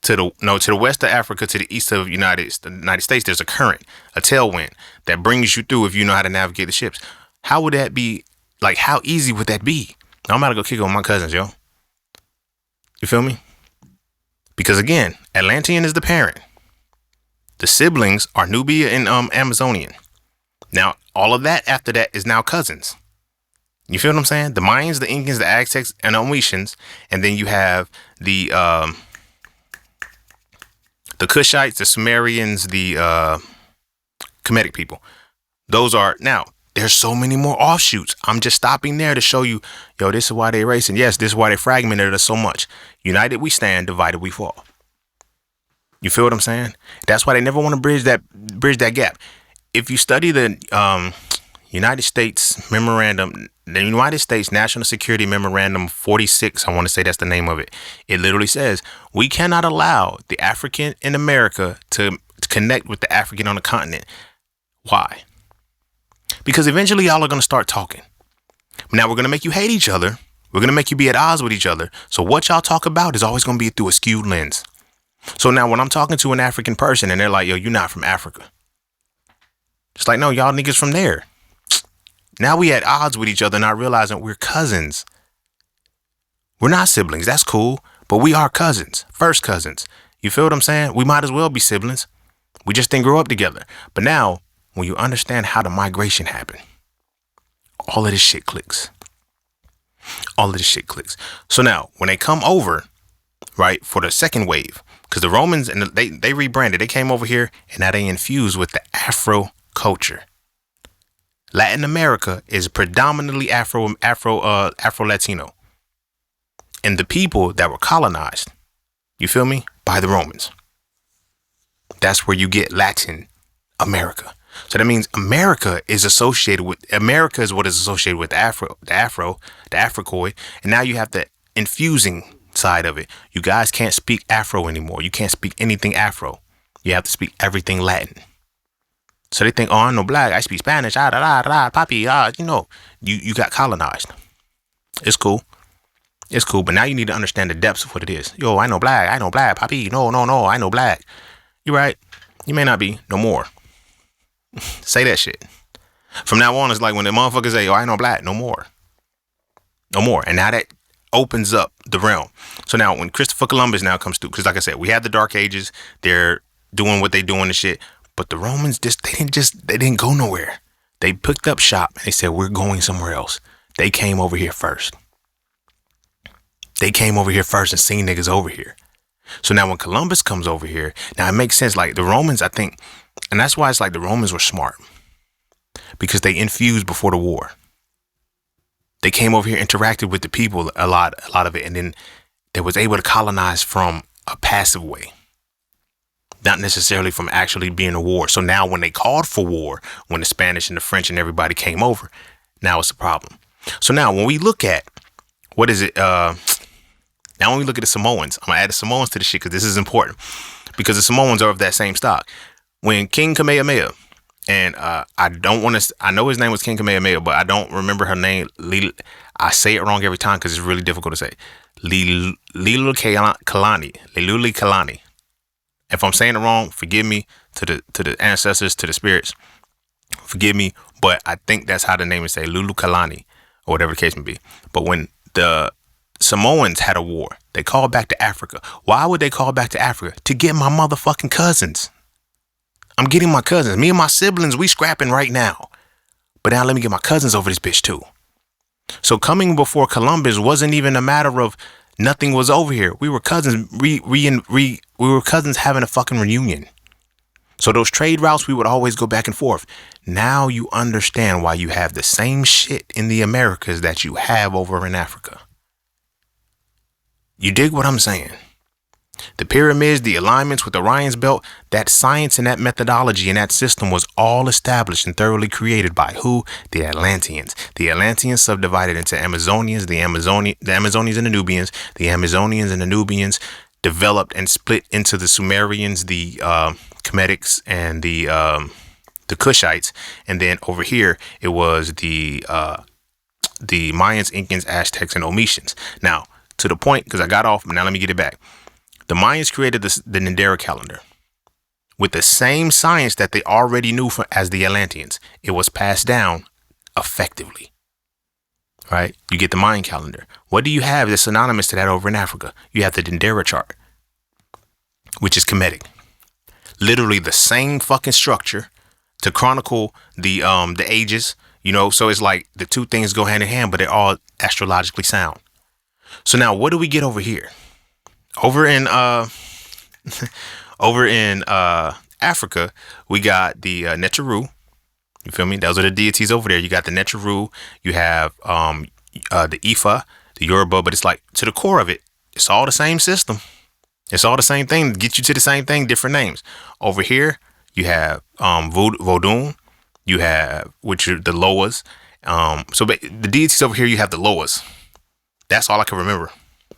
to the west of Africa to the east of the United States. There's a current, a tailwind that brings you through if you know how to navigate the ships. How would that be? Like, how easy would that be? I'm about to go kick it with my cousins, yo. You feel me? Because again, Atlantean is the parent. The siblings are Nubia and Amazonian. Now, all of that after that is now cousins. You feel what I'm saying? The Mayans, the Incans, the Aztecs, and Oetians, and then you have the Kushites, the Sumerians, the Kemetic people. Those are now. There's so many more offshoots. I'm just stopping there to show you, yo, this is why they're racing. Yes, this is why they fragmented us so much. United we stand, divided we fall. You feel what I'm saying? That's why they never want to bridge that gap. If you study the United States Memorandum, the United States National Security Memorandum 46, I want to say that's the name of it. It literally says we cannot allow the African in America to connect with the African on the continent. Why? Because eventually y'all are going to start talking. Now we're going to make you hate each other. We're going to make you be at odds with each other. So what y'all talk about is always going to be through a skewed lens. So now when I'm talking to an African person and they're like, yo, you're not from Africa. It's like, no, y'all niggas from there. Now we at odds with each other, not realizing we're cousins. We're not siblings. That's cool. But we are cousins. First cousins. You feel what I'm saying? We might as well be siblings. We just didn't grow up together. But now, when you understand how the migration happened, all of this shit clicks. All of this shit clicks. So now, when they come over, right, for the second wave, because the Romans, and they rebranded, they came over here, and now they infused with the Afro culture. Latin America is predominantly Afro-Latino. And the people that were colonized, you feel me, by the Romans. That's where you get Latin America. So that means America is what is associated with the Africoid. And now you have the infusing side of it. You guys can't speak Afro anymore. You can't speak anything Afro. You have to speak everything Latin. So they think, oh, I'm no black. I speak Spanish. Papi, you got colonized. It's cool. It's cool. But now you need to understand the depths of what it is. Yo, I know black. Papi, no, I know black. You're right. You may not be no more. Say that shit. From now on, it's like when the motherfuckers say, yo, I know black, no more. No more. And now that opens up the realm. So now when Christopher Columbus now comes through, because like I said, we had the Dark Ages. They're doing what they doing and shit. But the Romans they didn't go nowhere. They picked up shop and they said, we're going somewhere else. They came over here first. They came over here first and seen niggas over here. So now when Columbus comes over here, now it makes sense. Like the Romans, I think, and that's why it's like the Romans were smart. because they infused before the war. They came over here, interacted with the people a lot of it, and then they was able to colonize from a passive way, not necessarily from actually being a war. So now when they called for war, when the Spanish and the French and everybody came over, now it's a problem. So now when we look at, what is it? Now when we look at the Samoans, I'm going to add the Samoans to the shit because this is important. Because the Samoans are of that same stock. When King Kamehameha, and I know his name was King Kamehameha, but I don't remember her name. I say it wrong every time because it's really difficult to say. Liluli Kalani. If I'm saying it wrong, forgive me to the ancestors, to the spirits. Forgive me, but I think that's how the name is say, Lulu Kalani, or whatever the case may be. But when the Samoans had a war, they called back to Africa. Why would they call back to Africa? To get my motherfucking cousins. I'm getting my cousins. Me and my siblings, we scrapping right now. But now let me get my cousins over this bitch too. So coming before Columbus wasn't even a matter of nothing was over here. We were cousins. We were cousins having a fucking reunion. So those trade routes, we would always go back and forth. Now you understand why you have the same shit in the Americas that you have over in Africa. You dig what I'm saying? The pyramids, the alignments with Orion's belt, that science and that methodology and that system was all established and thoroughly created by who? The Atlanteans. The Atlanteans subdivided into Amazonians, the Amazonians and the Nubians. The Amazonians and the Nubians developed and split into the Sumerians, the Kemetics, and the Kushites. And then over here, it was the Mayans, Incans, Aztecs, and Omishans. Now, to the point, because I got off, but now let me get it back. The Mayans created the Nandera calendar with the same science that they already knew as the Atlanteans. It was passed down effectively, right? You get the Mayan calendar. What do you have that's synonymous to that over in Africa? You have the Nandera chart, which is Kemetic. Literally the same fucking structure to chronicle the ages, you know, so it's like the two things go hand in hand, but they're all astrologically sound. So now what do we get over here? Over in Africa, we got the Neteru. You feel me? Those are the deities over there. You got the Neteru. You have the Ifa, the Yoruba, but it's like to the core of it, it's all the same system. It's all the same thing. Get you to the same thing, different names. Over here, you have Vodun. You have, which are the Loas. So the deities over here, you have the Loas. That's all I can remember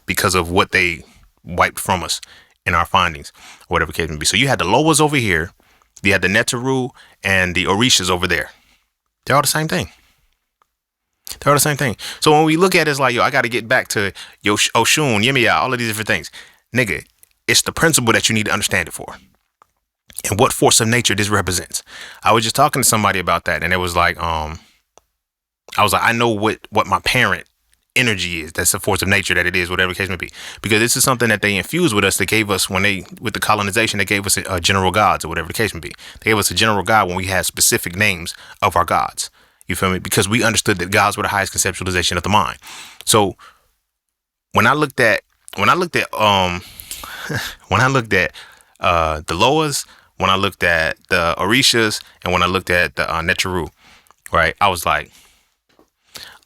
because of what they wiped from us in our findings, or whatever case may be. So you had the Loas over here, you had the Neteru and the Orishas over there. They're all the same thing. They're all the same thing. So when we look at it, it's like, yo, I got to get back to Oshun, Yemiya, all of these different things. Nigga, it's the principle that you need to understand it for. And what force of nature this represents. I was just talking to somebody about that, and it was like, I know what my parent energy is. That's the force of nature that it is, whatever the case may be, because this is something that they infused with us. They gave us with the colonization, they gave us general gods, or whatever the case may be. They gave us a general god when we had specific names of our gods. You feel me? Because we understood that gods were the highest conceptualization of the mind. So when I looked at the Loas, when I looked at the Orishas, and when I looked at the Neteru, right, I was like,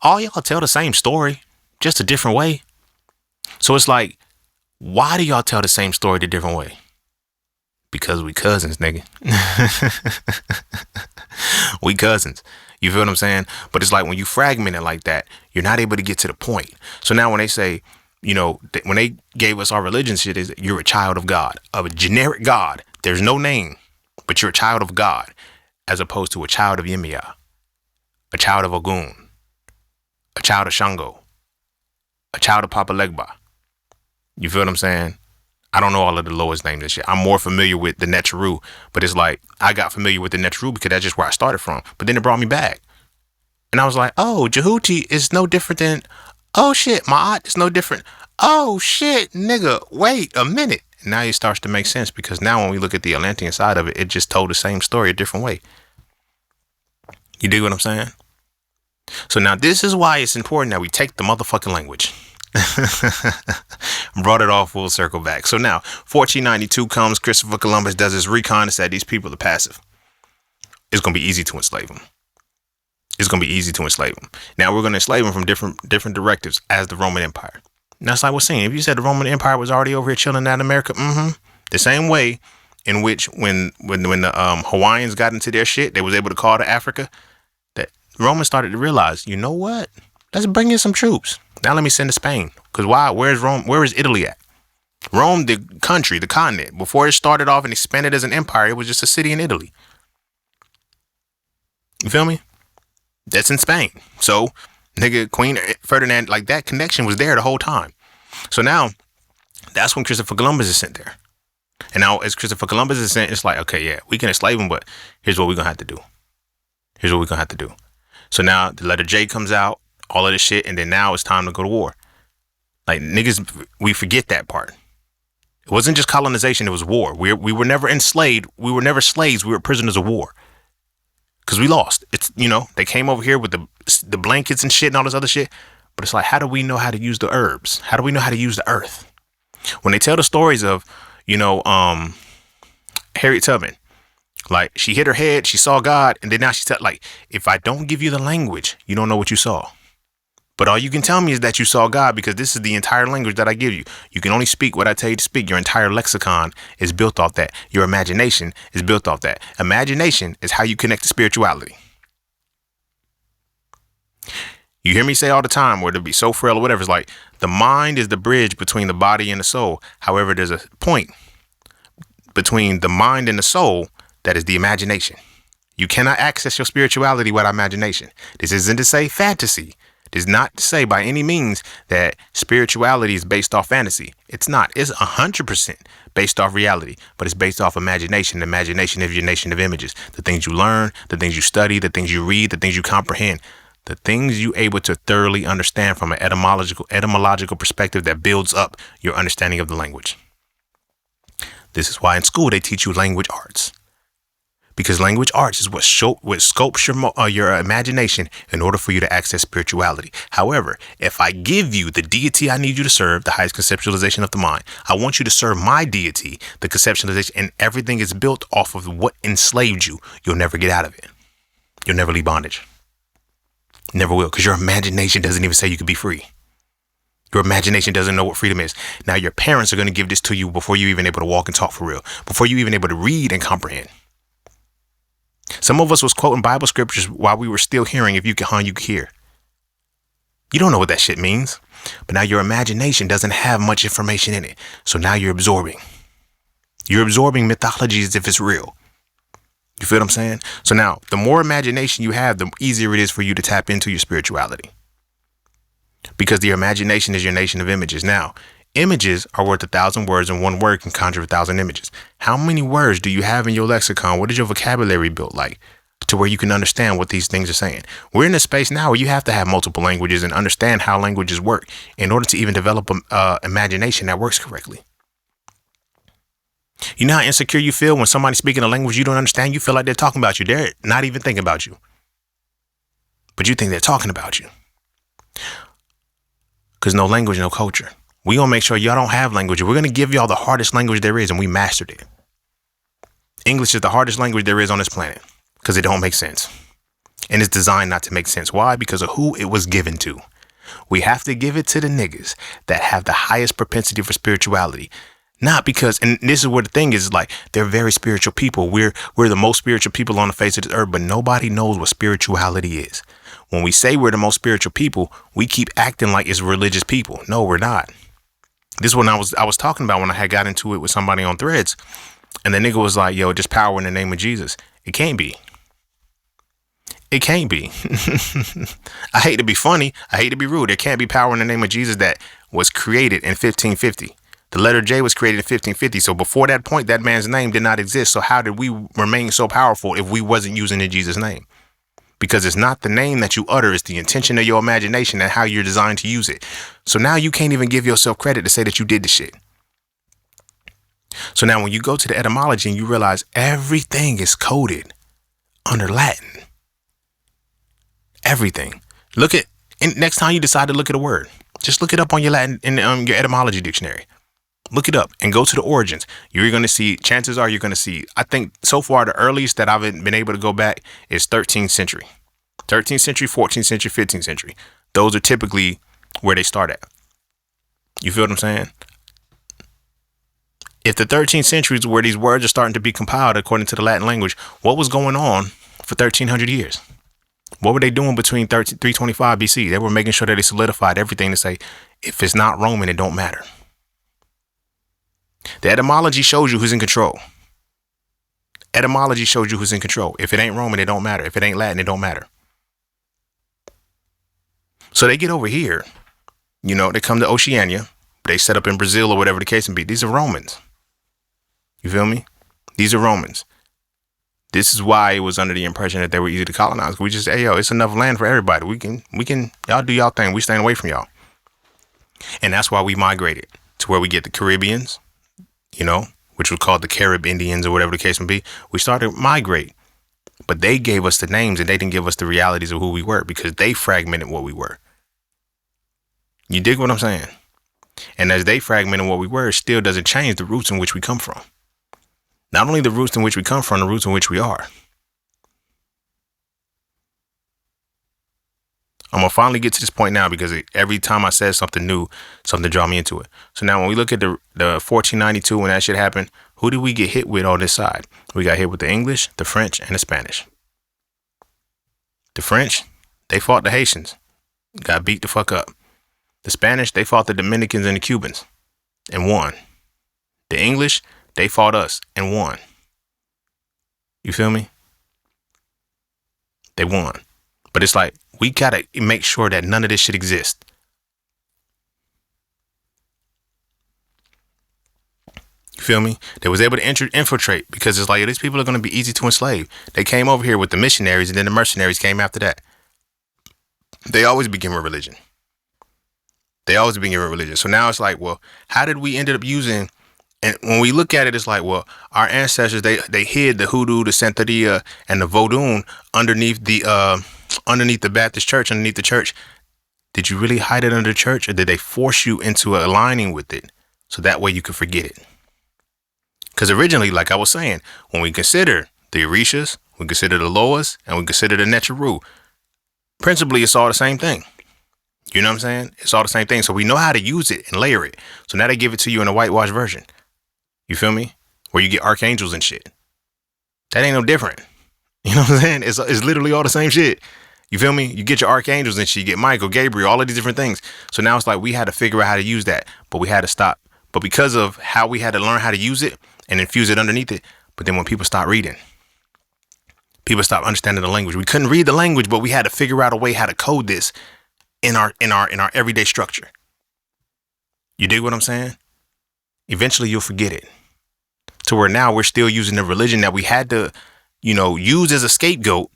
all y'all tell the same story, just a different way. So it's like, why do y'all tell the same story the different way? Because we cousins, nigga. We cousins. You feel what I'm saying? But it's like when you fragment it like that, you're not able to get to the point. So now when they say, you know, when they gave us our religion shit, is you're a child of God, of a generic God. There's no name, but you're a child of God, as opposed to a child of Yemiya, a child of Ogun, a child of Shango, a child of Papa Legba. You feel what I'm saying? I don't know all of the lowest names and shit. I'm more familiar with the Neteru, but it's like I got familiar with the Neteru because that's just where I started from. But then it brought me back. And I was like, oh, Jehuti is no different than, oh shit, Ma'at is no different. Oh shit, nigga, wait a minute. And now it starts to make sense because now when we look at the Atlantean side of it, it just told the same story a different way. You dig what I'm saying? So now this is why it's important that we take the motherfucking language. Brought it all full circle back. So now 1492 comes, Christopher Columbus does his recon and said these people are passive. It's going to be easy to enslave them. it's going to be easy to enslave them. Now we're going to enslave them from different directives as the Roman Empire. And that's like we're saying. If you said the Roman Empire was already over here chilling out in America, the same way in which when the Hawaiians got into their shit, they was able to call to Africa. That Romans started to realize, you know what? Let's bring in some troops. Now let me send to Spain. Because why? Where's Rome? Where is Italy at? Rome, the country, the continent, before it started off and expanded as an empire, it was just a city in Italy. You feel me? That's in Spain. So, nigga, Queen Ferdinand, like that connection was there the whole time. So now, that's when Christopher Columbus is sent there. And now, as Christopher Columbus is sent, it's like, okay, yeah, we can enslave him, but here's what we're going to have to do. Here's what we're going to have to do. So now, the letter J comes out, all of this shit, and then now it's time to go to war. Like, niggas, we forget that part. It wasn't just colonization, it was war. We were never enslaved. We were never slaves. We were prisoners of war. Because we lost. It's, you know, they came over here with the blankets and shit and all this other shit. But it's like, how do we know how to use the herbs? How do we know how to use the earth? When they tell the stories of, you know, Harriet Tubman, like she hit her head, she saw God, and then now she said, like, if I don't give you the language, you don't know what you saw. But all you can tell me is that you saw God, because this is the entire language that I give you. You can only speak what I tell you to speak. Your entire lexicon is built off that. Your imagination is built off that. Imagination is how you connect to spirituality. You hear me say all the time, where to be so frail or whatever. It's like the mind is the bridge between the body and the soul. However, there's a point between the mind and the soul that is the imagination. You cannot access your spirituality without imagination. This isn't to say fantasy. Does not say by any means that spirituality is based off fantasy. It's not. It's 100% based off reality, but it's based off imagination. Imagination is your nation of images. The things you learn, the things you study, the things you read, the things you comprehend, the things you able to thoroughly understand from an etymological perspective that builds up your understanding of the language. This is why in school they teach you language arts. Because language arts is what sculpts your imagination in order for you to access spirituality. However, if I give you the deity I need you to serve, the highest conceptualization of the mind, I want you to serve my deity, the conceptualization, and everything is built off of what enslaved you. You'll never get out of it. You'll never leave bondage. Never will, because your imagination doesn't even say you could be free. Your imagination doesn't know what freedom is. Now your parents are going to give this to you before you're even able to walk and talk for real, before you're even able to read and comprehend. Some of us was quoting Bible scriptures while we were still hearing, if you can hunt, you can hear. You don't know what that shit means. But now your imagination doesn't have much information in it. So now you're absorbing. You're absorbing mythology as if it's real. You feel what I'm saying? So now the more imagination you have, the easier it is for you to tap into your spirituality. Because your imagination is your nation of images. Now, images are worth 1,000 words, and one word can conjure 1,000 images. How many words do you have in your lexicon? What is your vocabulary built like to where you can understand what these things are saying? We're in a space now where you have to have multiple languages and understand how languages work in order to even develop an imagination that works correctly. You know how insecure you feel when somebody's speaking a language you don't understand? You feel like they're talking about you. They're not even thinking about you, but you think they're talking about you. Because no language, no culture. We gonna make sure y'all don't have language. We're gonna give y'all the hardest language there is, and we mastered it. English is the hardest language there is on this planet because it don't make sense. And it's designed not to make sense. Why? Because of who it was given to. We have to give it to the niggas that have the highest propensity for spirituality. Not because, and this is where the thing is, like, they're very spiritual people. We're the most spiritual people on the face of the earth, but nobody knows what spirituality is. When we say we're the most spiritual people, we keep acting like it's religious people. No, we're not. This one I was talking about when I had got into it with somebody on Threads, and the nigga was like, yo, just power in the name of Jesus. It can't be. It can't be. I hate to be funny. I hate to be rude. There can't be power in the name of Jesus that was created in 1550. The letter J was created in 1550. So before that point, that man's name did not exist. So how did we remain so powerful if we wasn't using the Jesus name? Because it's not the name that you utter, it's the intention of your imagination and how you're designed to use it. So now you can't even give yourself credit to say that you did the shit. So now when you go to the etymology and you realize everything is coded under Latin. Everything. Look at, and next time you decide to look at a word, just look it up on your Latin, in your etymology dictionary. Look it up and go to the origins. You're going to see, chances are you're going to see, I think so far the earliest that I've been able to go back is 13th century. 13th century, 14th century, 15th century. Those are typically where they start at. You feel what I'm saying? If the 13th century is where these words are starting to be compiled according to the Latin language, what was going on for 1300 years? What were they doing between 325 BC? They were making sure that they solidified everything to say, if it's not Roman, it don't matter. The etymology shows you who's in control. Etymology shows you who's in control. If it ain't Roman, it don't matter. If it ain't Latin, it don't matter. So they get over here, they come to Oceania. They set up in Brazil or whatever the case may be. These are Romans. You feel me? These are Romans. This is why it was under the impression that they were easy to colonize. We just, hey, yo, it's enough land for everybody. We can, y'all do y'all thing. We staying away from y'all. And that's why we migrated to where we get the Caribbeans, which was called the Carib Indians or whatever the case may be. We started to migrate, but they gave us the names and they didn't give us the realities of who we were because they fragmented what we were. You dig what I'm saying? And as they fragmented what we were, it still doesn't change the roots in which we come from. Not only the roots in which we come from, the roots in which we are. I'm going to finally get to this point now because every time I said something new, something draw me into it. So now when we look at the 1492, when that shit happened, who did we get hit with on this side? We got hit with the English, the French, and the Spanish. The French, they fought the Haitians. Got beat the fuck up. The Spanish, they fought the Dominicans and the Cubans and won. The English, they fought us and won. You feel me? They won. But it's like, we got to make sure that none of this shit exists. You feel me? They was able to infiltrate because it's like, these people are going to be easy to enslave. They came over here with the missionaries and then the mercenaries came after that. They always begin with religion. So now it's like, well, how did we end up using, and when we look at it, it's like, well, our ancestors, they hid the hoodoo, the Santeria, and the Vodun underneath the Baptist church, underneath the church. Did you really hide it under the church, or did they force you into aligning with it so that way you could forget it? Because originally, like I was saying, when we consider the Orishas, we consider the Loas, and we consider the Necharu, principally it's all the same thing. You know what I'm saying? It's all the same thing. So we know how to use it and layer it. So now they give it to you in a whitewashed version. You feel me? Where you get archangels and shit. That ain't no different. You know what I'm saying? It's literally all the same shit. You feel me? You get your archangels and shit. You get Michael, Gabriel, all of these different things. So now it's like we had to figure out how to use that, but we had to stop. But because of how we had to learn how to use it and infuse it underneath it. But then when people stopped reading, people stopped understanding the language. We couldn't read the language, but we had to figure out a way how to code this in our everyday structure. You dig what I'm saying? Eventually you'll forget it. To where now we're still using the religion that we had to, use as a scapegoat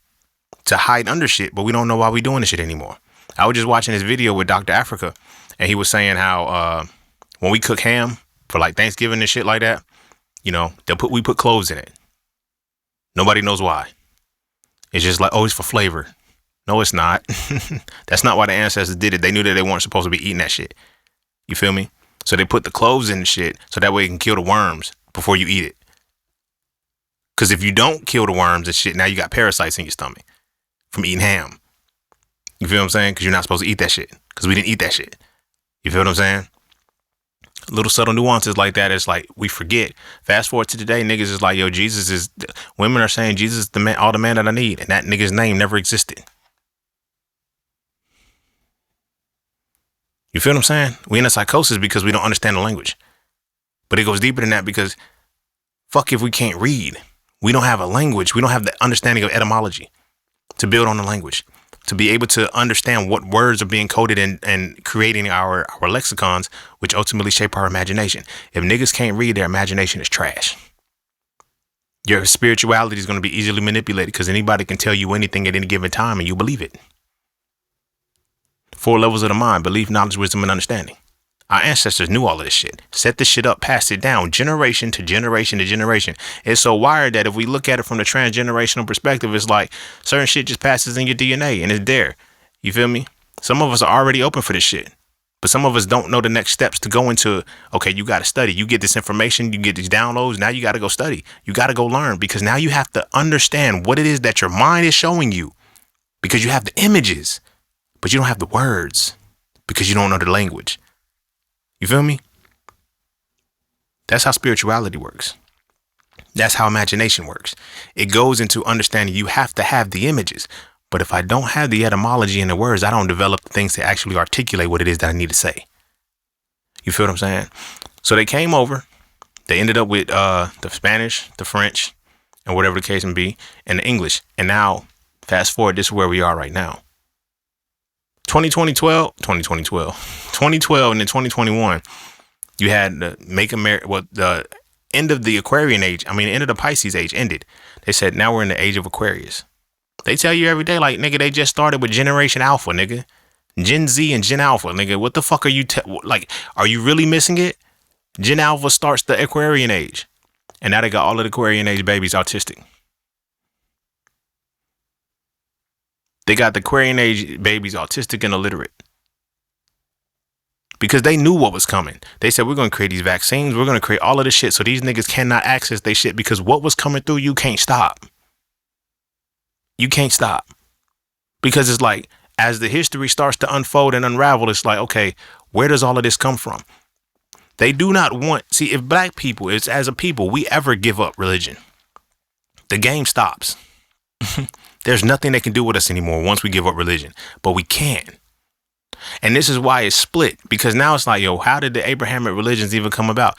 to hide under shit, but we don't know why we're doing this shit anymore. I was just watching this video with Dr. Africa, and he was saying how when we cook ham for like Thanksgiving and shit like that, we put cloves in it. Nobody knows why. It's just like, oh, it's for flavor. No, it's not. That's not why the ancestors did it. They knew that they weren't supposed to be eating that shit. You feel me? So they put the cloves in the shit so that way it can kill the worms before you eat it. Because if you don't kill the worms and shit, now you got parasites in your stomach from eating ham. You feel what I'm saying? Because you're not supposed to eat that shit. Because we didn't eat that shit. You feel what I'm saying? Little subtle nuances like that. It's like we forget. Fast forward to today, niggas is like, yo, women are saying Jesus is the man, all the man that I need. And that nigga's name never existed. You feel what I'm saying? We in a psychosis because we don't understand the language. But it goes deeper than that because fuck if we can't read. We don't have a language. We don't have the understanding of etymology to build on the language, to be able to understand what words are being coded and creating our lexicons, which ultimately shape our imagination. If niggas can't read, their imagination is trash. Your spirituality is going to be easily manipulated because anybody can tell you anything at any given time and you believe it. 4 levels of the mind: belief, knowledge, wisdom, and understanding. Our ancestors knew all of this shit, set this shit up, passed it down generation to generation to generation. It's so wired that if we look at it from the transgenerational perspective, it's like certain shit just passes in your DNA and it's there. You feel me? Some of us are already open for this shit, but some of us don't know the next steps to go into. Okay, you got to study. You get this information, you get these downloads. Now you got to go study. You got to go learn because now you have to understand what it is that your mind is showing you. because you have the images, but you don't have the words because you don't know the language. You feel me? That's how spirituality works. That's how imagination works. It goes into understanding you have to have the images. But if I don't have the etymology and the words, I don't develop the things to actually articulate what it is that I need to say. You feel what I'm saying? So they came over. They ended up with the Spanish, the French, and whatever the case may be, and the English. And now, fast forward, this is where we are right now. 2012, and then 2021, you had the Make America, well, the end of the Aquarian age. I mean, the end of the Pisces age ended. They said, now we're in the age of Aquarius. They tell you every day, like, nigga, they just started with Generation Alpha, nigga. Gen Z and Gen Alpha, nigga. What the fuck are you, like, are you really missing it? Gen Alpha starts the Aquarian age. And now they got all of the Aquarian age babies autistic. They got the Aquarian age babies autistic and illiterate. Because they knew what was coming. They said, we're going to create these vaccines. We're going to create all of this shit so these niggas cannot access their shit because what was coming through you can't stop. You can't stop. Because it's like, as the history starts to unfold and unravel, it's like, okay, where does all of this come from? They do not want, see, if black people, it's as a people, we ever give up religion, the game stops. There's nothing they can do with us anymore once we give up religion, but we can. And this is why it's split, because now it's like, yo, how did the Abrahamic religions even come about?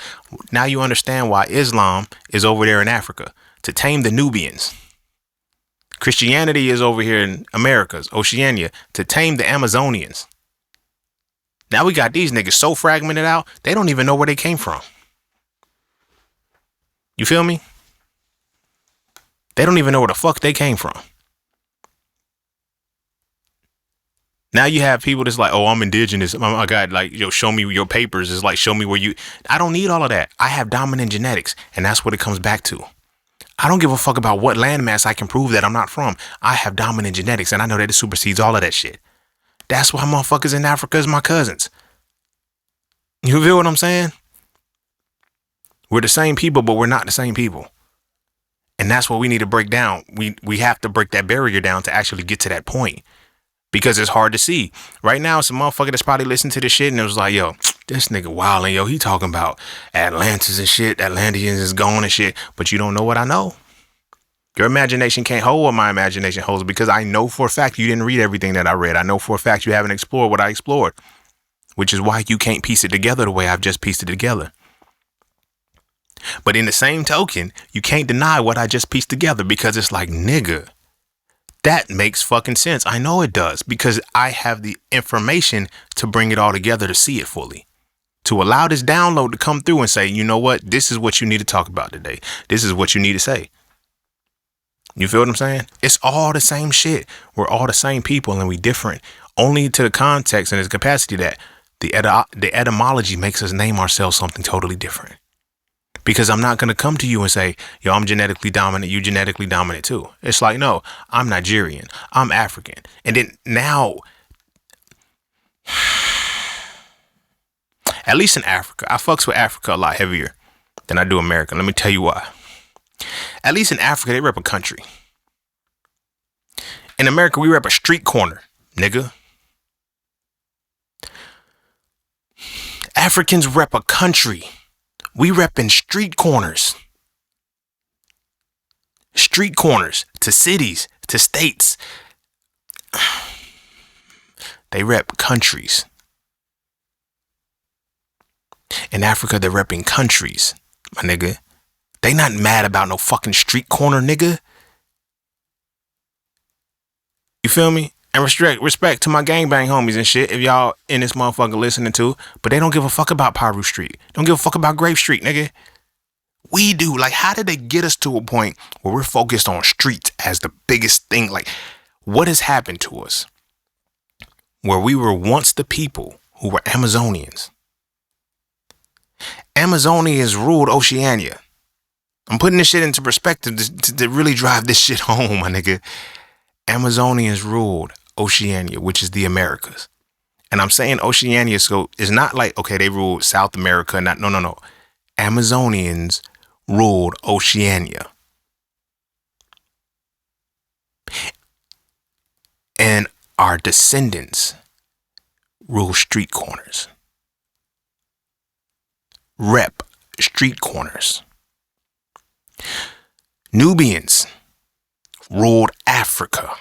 Now you understand why Islam is over there in Africa to tame the Nubians. Christianity is over here in Americas, Oceania, to tame the Amazonians. Now we got these niggas so fragmented out, they don't even know where they came from. You feel me? They don't even know where the fuck they came from. Now you have people that's like, oh, I'm indigenous. Oh my God, like, yo, show me your papers. It's like, show me where you, I don't need all of that. I have dominant genetics, and that's what it comes back to. I don't give a fuck about what landmass I can prove that I'm not from. I have dominant genetics, and I know that it supersedes all of that shit. That's why motherfuckers in Africa is my cousins. You feel what I'm saying? We're the same people, but we're not the same people. And that's what we need to break down. We have to break that barrier down to actually get to that point. Because it's hard to see. Right now, some motherfucker that's probably listening to this shit and it was like, yo, this nigga wildin', yo, he talking about Atlantis and shit. Atlanteans is gone and shit. But you don't know what I know. Your imagination can't hold what my imagination holds because I know for a fact you didn't read everything that I read. I know for a fact you haven't explored what I explored, which is why you can't piece it together the way I've just pieced it together. But in the same token, you can't deny what I just pieced together because it's like, nigga, that makes fucking sense. I know it does because I have the information to bring it all together to see it fully. To allow this download to come through and say, you know what? This is what you need to talk about today. This is what you need to say. You feel what I'm saying? It's all the same shit. We're all the same people and we different only to the context and its capacity that the etymology makes us name ourselves something totally different. Because I'm not going to come to you and say, yo, I'm genetically dominant. You genetically dominant too. It's like, no, I'm Nigerian. I'm African. And then now, at least in Africa, I fucks with Africa a lot heavier than I do America. Let me tell you why. At least in Africa, they rep a country. In America, we rep a street corner, nigga. Africans rep a country. We repping street corners. Street corners to cities, to states. They rep countries. In Africa, they're repping countries, my nigga. They not mad about no fucking street corner, nigga. You feel me? And respect to my gangbang homies and shit if y'all in this motherfucker listening to, but they don't give a fuck about Paru Street. Don't give a fuck about Grape Street, nigga. We do. Like, how did they get us to a point where we're focused on streets as the biggest thing? Like, what has happened to us? Where we were once the people who were Amazonians. Amazonians ruled Oceania. I'm putting this shit into perspective to really drive this shit home, my nigga. Amazonians ruled Oceania, which is the Americas. And I'm saying Oceania, so it's not like, okay, they ruled South America. No. Amazonians ruled Oceania. And our descendants rule street corners, rep street corners. Nubians ruled Africa,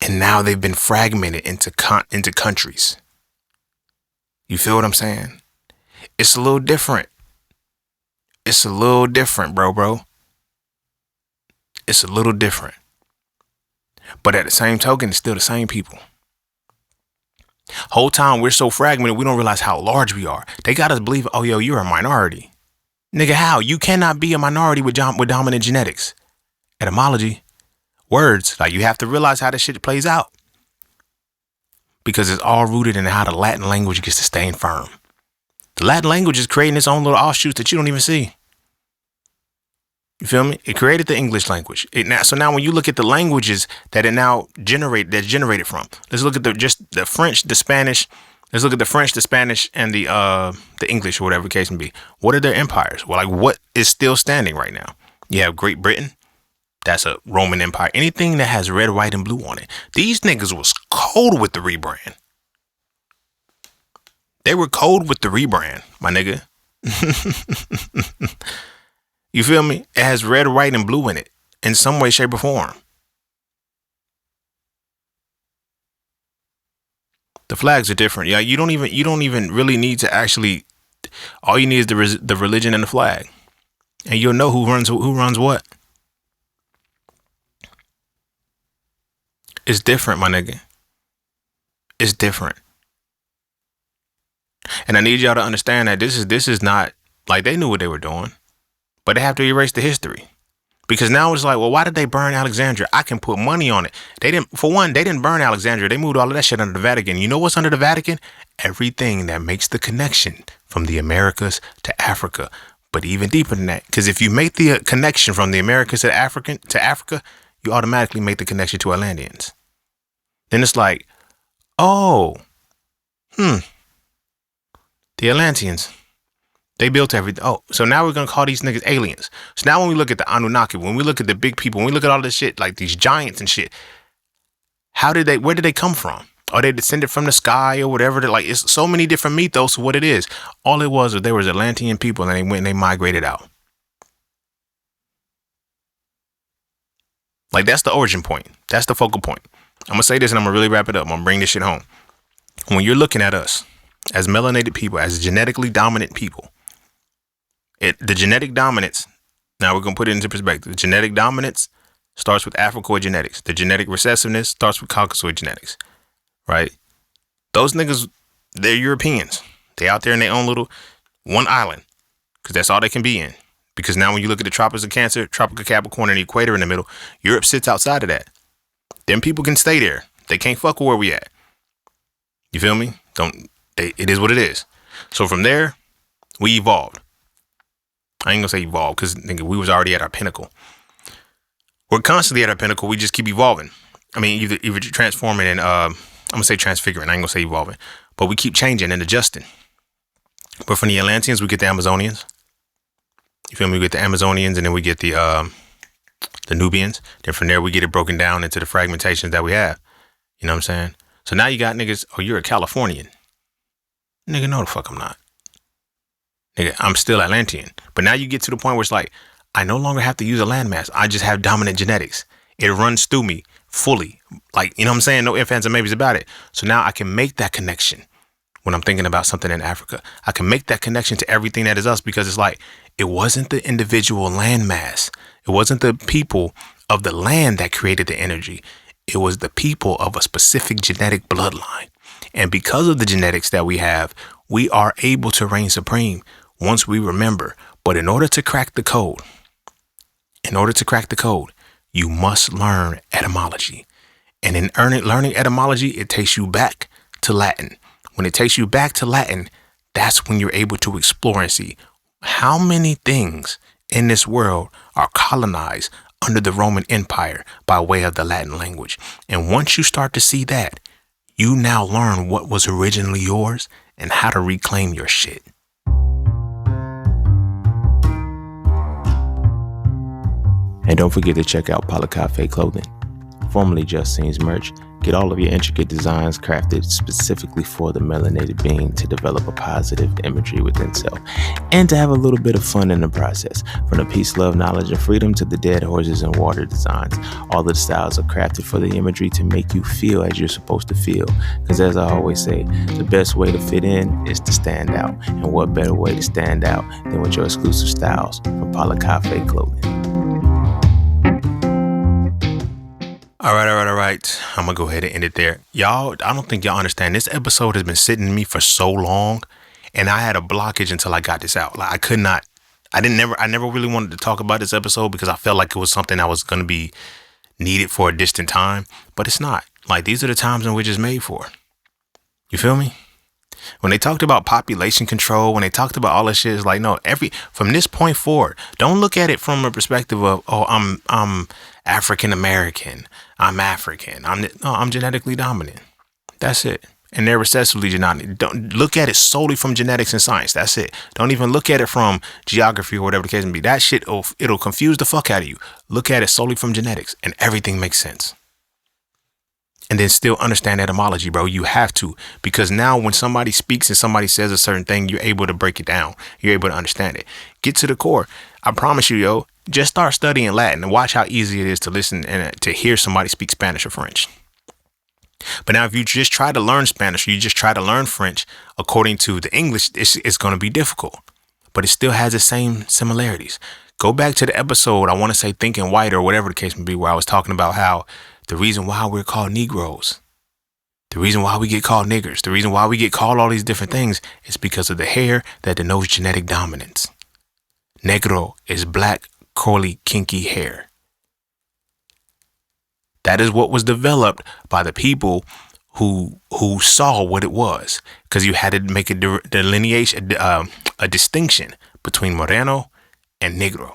and now they've been fragmented into countries. You feel what I'm saying? It's a little different. It's a little different, bro. It's a little different. But at the same token, it's still the same people. Whole time we're so fragmented, we don't realize how large we are. They got us believe, oh, yo, you're a minority. Nigga, how? You cannot be a minority with dominant genetics. Etymology, words, like you have to realize how this shit plays out. Because it's all rooted in how the Latin language gets to staying firm. The Latin language is creating its own little offshoots that you don't even see. You feel me? It created the English language. So now when you look at the languages that's generated from, let's look at the French, the Spanish. Let's look at the French, the Spanish, and the English, or whatever the case may be. What are their empires? Well, like what is still standing right now? You have Great Britain. That's a Roman Empire. Anything that has red, white, and blue on it. These niggas was cold with the rebrand. They were cold with the rebrand, my nigga. You feel me? It has red, white, and blue in it in some way, shape, or form. The flags are different. Yeah, you don't even really need to actually. All you need is the religion and the flag, and you'll know who runs what. It's different, my nigga. It's different. And I need y'all to understand that this is not like they knew what they were doing, but they have to erase the history. Because now it's like, well, why did they burn Alexandria? I can put money on it. They didn't burn Alexandria. They moved all of that shit under the Vatican. You know what's under the Vatican? Everything that makes the connection from the Americas to Africa. But even deeper than that, because if you make the connection from the Americas to Africa, you automatically make the connection to Atlanteans. Then it's like, oh, the Atlanteans, they built everything. Oh, so now we're going to call these niggas aliens. So now when we look at the Anunnaki, when we look at the big people, when we look at all this shit, like these giants and shit, where did they come from? Are they descended from the sky or whatever? Like, it's so many different mythos of what it is. All it was there was Atlantean people and they went and they migrated out. Like, that's the origin point. That's the focal point. I'm going to say this and I'm going to really wrap it up. I'm going to bring this shit home. When you're looking at us as melanated people, as genetically dominant people, the genetic dominance, now we're going to put it into perspective. The genetic dominance starts with Africoid genetics. The genetic recessiveness starts with Caucasoid genetics, right? Those niggas, they're Europeans. They out there in their own little one island because that's all they can be in. Because now when you look at the tropics of Cancer, tropical Capricorn, and the equator in the middle, Europe sits outside of that. Them people can stay there. They can't fuck with where we at. You feel me? It is what it is. So from there, we evolved. I ain't gonna say evolved because nigga, we was already at our pinnacle. We're constantly at our pinnacle. We just keep evolving. I mean, either transforming and I'm gonna say transfiguring. I ain't gonna say evolving, but we keep changing and adjusting. But from the Atlanteans, we get the Amazonians. You feel me? We get the Amazonians, and then we get the Nubians. Then from there, we get it broken down into the fragmentations that we have. You know what I'm saying? So now you got niggas, oh, you're a Californian. Nigga, no the fuck I'm not. Nigga, I'm still Atlantean. But now you get to the point where it's like, I no longer have to use a landmass. I just have dominant genetics. It runs through me fully. Like, you know what I'm saying? No ifs, ands, or maybes about it. So now I can make that connection when I'm thinking about something in Africa. I can make that connection to everything that is us because it's like, it wasn't the individual landmass. It wasn't the people of the land that created the energy. It was the people of a specific genetic bloodline. And because of the genetics that we have, we are able to reign supreme once we remember. But in order to crack the code, you must learn etymology. And in learning etymology, it takes you back to Latin. When it takes you back to Latin, that's when you're able to explore and see how many things in this world are colonized under the Roman Empire by way of the Latin language. And once you start to see that, you now learn what was originally yours and how to reclaim your shit. And don't forget to check out Polycafe Clothing formerly Just Scenes merch. Get all of your intricate designs crafted specifically for the melanated being to develop a positive imagery within self and to have a little bit of fun in the process. From the peace, love, knowledge, and freedom to the dead horses and water designs, all of the styles are crafted for the imagery to make you feel as you're supposed to feel. Because as I always say, the best way to fit in is to stand out. And what better way to stand out than with your exclusive styles from Pala Cafe Clothing. All right. I'm going to go ahead and end it there. Y'all, I don't think y'all understand. This episode has been sitting in me for so long, and I had a blockage until I got this out. Like I never really wanted to talk about this episode because I felt like it was something that was going to be needed for a distant time, but it's not. Like, these are the times in which it's made for. You feel me? When they talked about population control, when they talked about all this shit, it's like, no, from this point forward, don't look at it from a perspective of, oh, I'm African American, I'm African, I'm genetically dominant. That's it. And they're recessively genetic. Don't look at it solely from genetics and science. That's it. Don't even look at it from geography or whatever the case may be. That shit, it'll confuse the fuck out of you. Look at it solely from genetics and everything makes sense. And then still understand etymology, bro. You have to, because now when somebody speaks and somebody says a certain thing, you're able to break it down. You're able to understand it. Get to the core. I promise you, yo, just start studying Latin and watch how easy it is to listen and to hear somebody speak Spanish or French. But now if you just try to learn Spanish or you just try to learn French according to the English, it's going to be difficult. But it still has the same similarities. Go back to the episode, I want to say Thinking White or whatever the case may be, where I was talking about how the reason why we're called Negroes, the reason why we get called niggers, the reason why we get called all these different things is because of the hair that denotes genetic dominance. Negro is black, curly, kinky hair. That is what was developed by the people who saw what it was, because you had to make a delineation, a distinction between Moreno and Negro.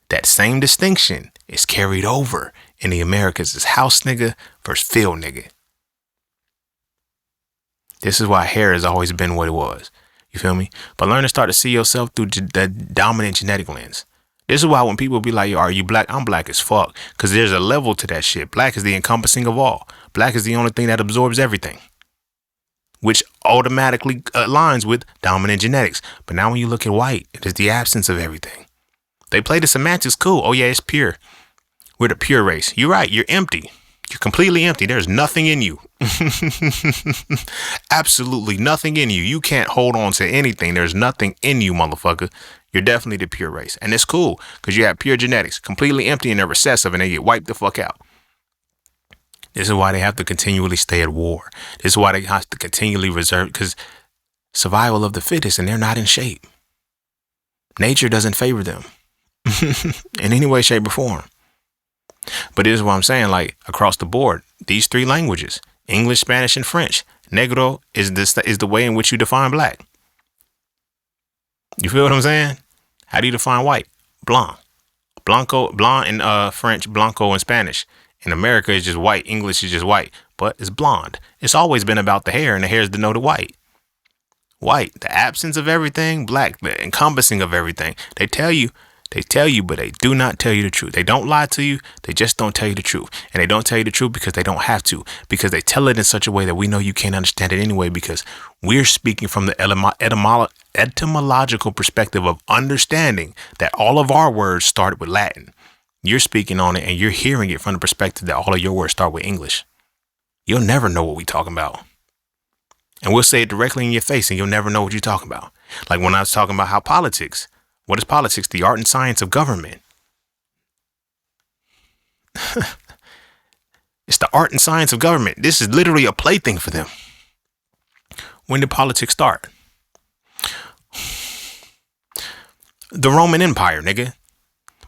That same distinction is carried over in the Americas as house nigga versus field nigga. This is why hair has always been what it was. You feel me? But learn to start to see yourself through the dominant genetic lens. This is why when people be like, yo, are you black? I'm black as fuck. Because there's a level to that shit. Black is the encompassing of all. Black is the only thing that absorbs everything, which automatically aligns with dominant genetics. But now when you look at white, it is the absence of everything. They play the semantics cool. Oh, yeah, it's pure. We're the pure race. You're right. You're empty. You're completely empty. There's nothing in you. Absolutely nothing in you. You can't hold on to anything. There's nothing in you, motherfucker. You're definitely the pure race. And it's cool because you have pure genetics, completely empty and they're recessive and they get wiped the fuck out. This is why they have to continually stay at war. This is why they have to continually reserve, because survival of the fittest, and they're not in shape. Nature doesn't favor them in any way, shape, or form. But this is what I'm saying, like across the board, these three languages, English, Spanish, and French, Negro is the way in which you define black. You feel what I'm saying? How do you define white? Blanc. Blanco, blanc in French, blanco in Spanish. In America, it's just white. English is just white, but it's blonde. It's always been about the hair, and the hair is denoted white. White, the absence of everything. Black, the encompassing of everything. They tell you, but they do not tell you the truth. They don't lie to you. They just don't tell you the truth. And they don't tell you the truth because they don't have to, because they tell it in such a way that we know you can't understand it anyway, because we're speaking from the etymological perspective of understanding that all of our words started with Latin. You're speaking on it and you're hearing it from the perspective that all of your words start with English. You'll never know what we're talking about. And we'll say it directly in your face and you'll never know what you're talking about. Like when I was talking about how politics, what is politics? The art and science of government. It's the art and science of government. This is literally a plaything for them. When did politics start? The Roman Empire, nigga.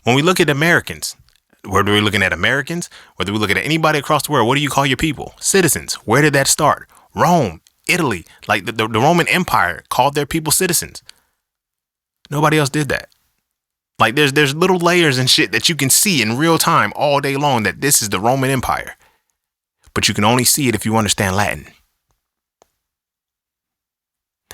When we look at Americans, whether we're looking at Americans, whether we look at anybody across the world, what do you call your people? Citizens. Where did that start? Rome, Italy, like the Roman Empire called their people citizens. Nobody else did that. Like there's little layers and shit that you can see in real time all day long that this is the Roman Empire. But you can only see it if you understand Latin.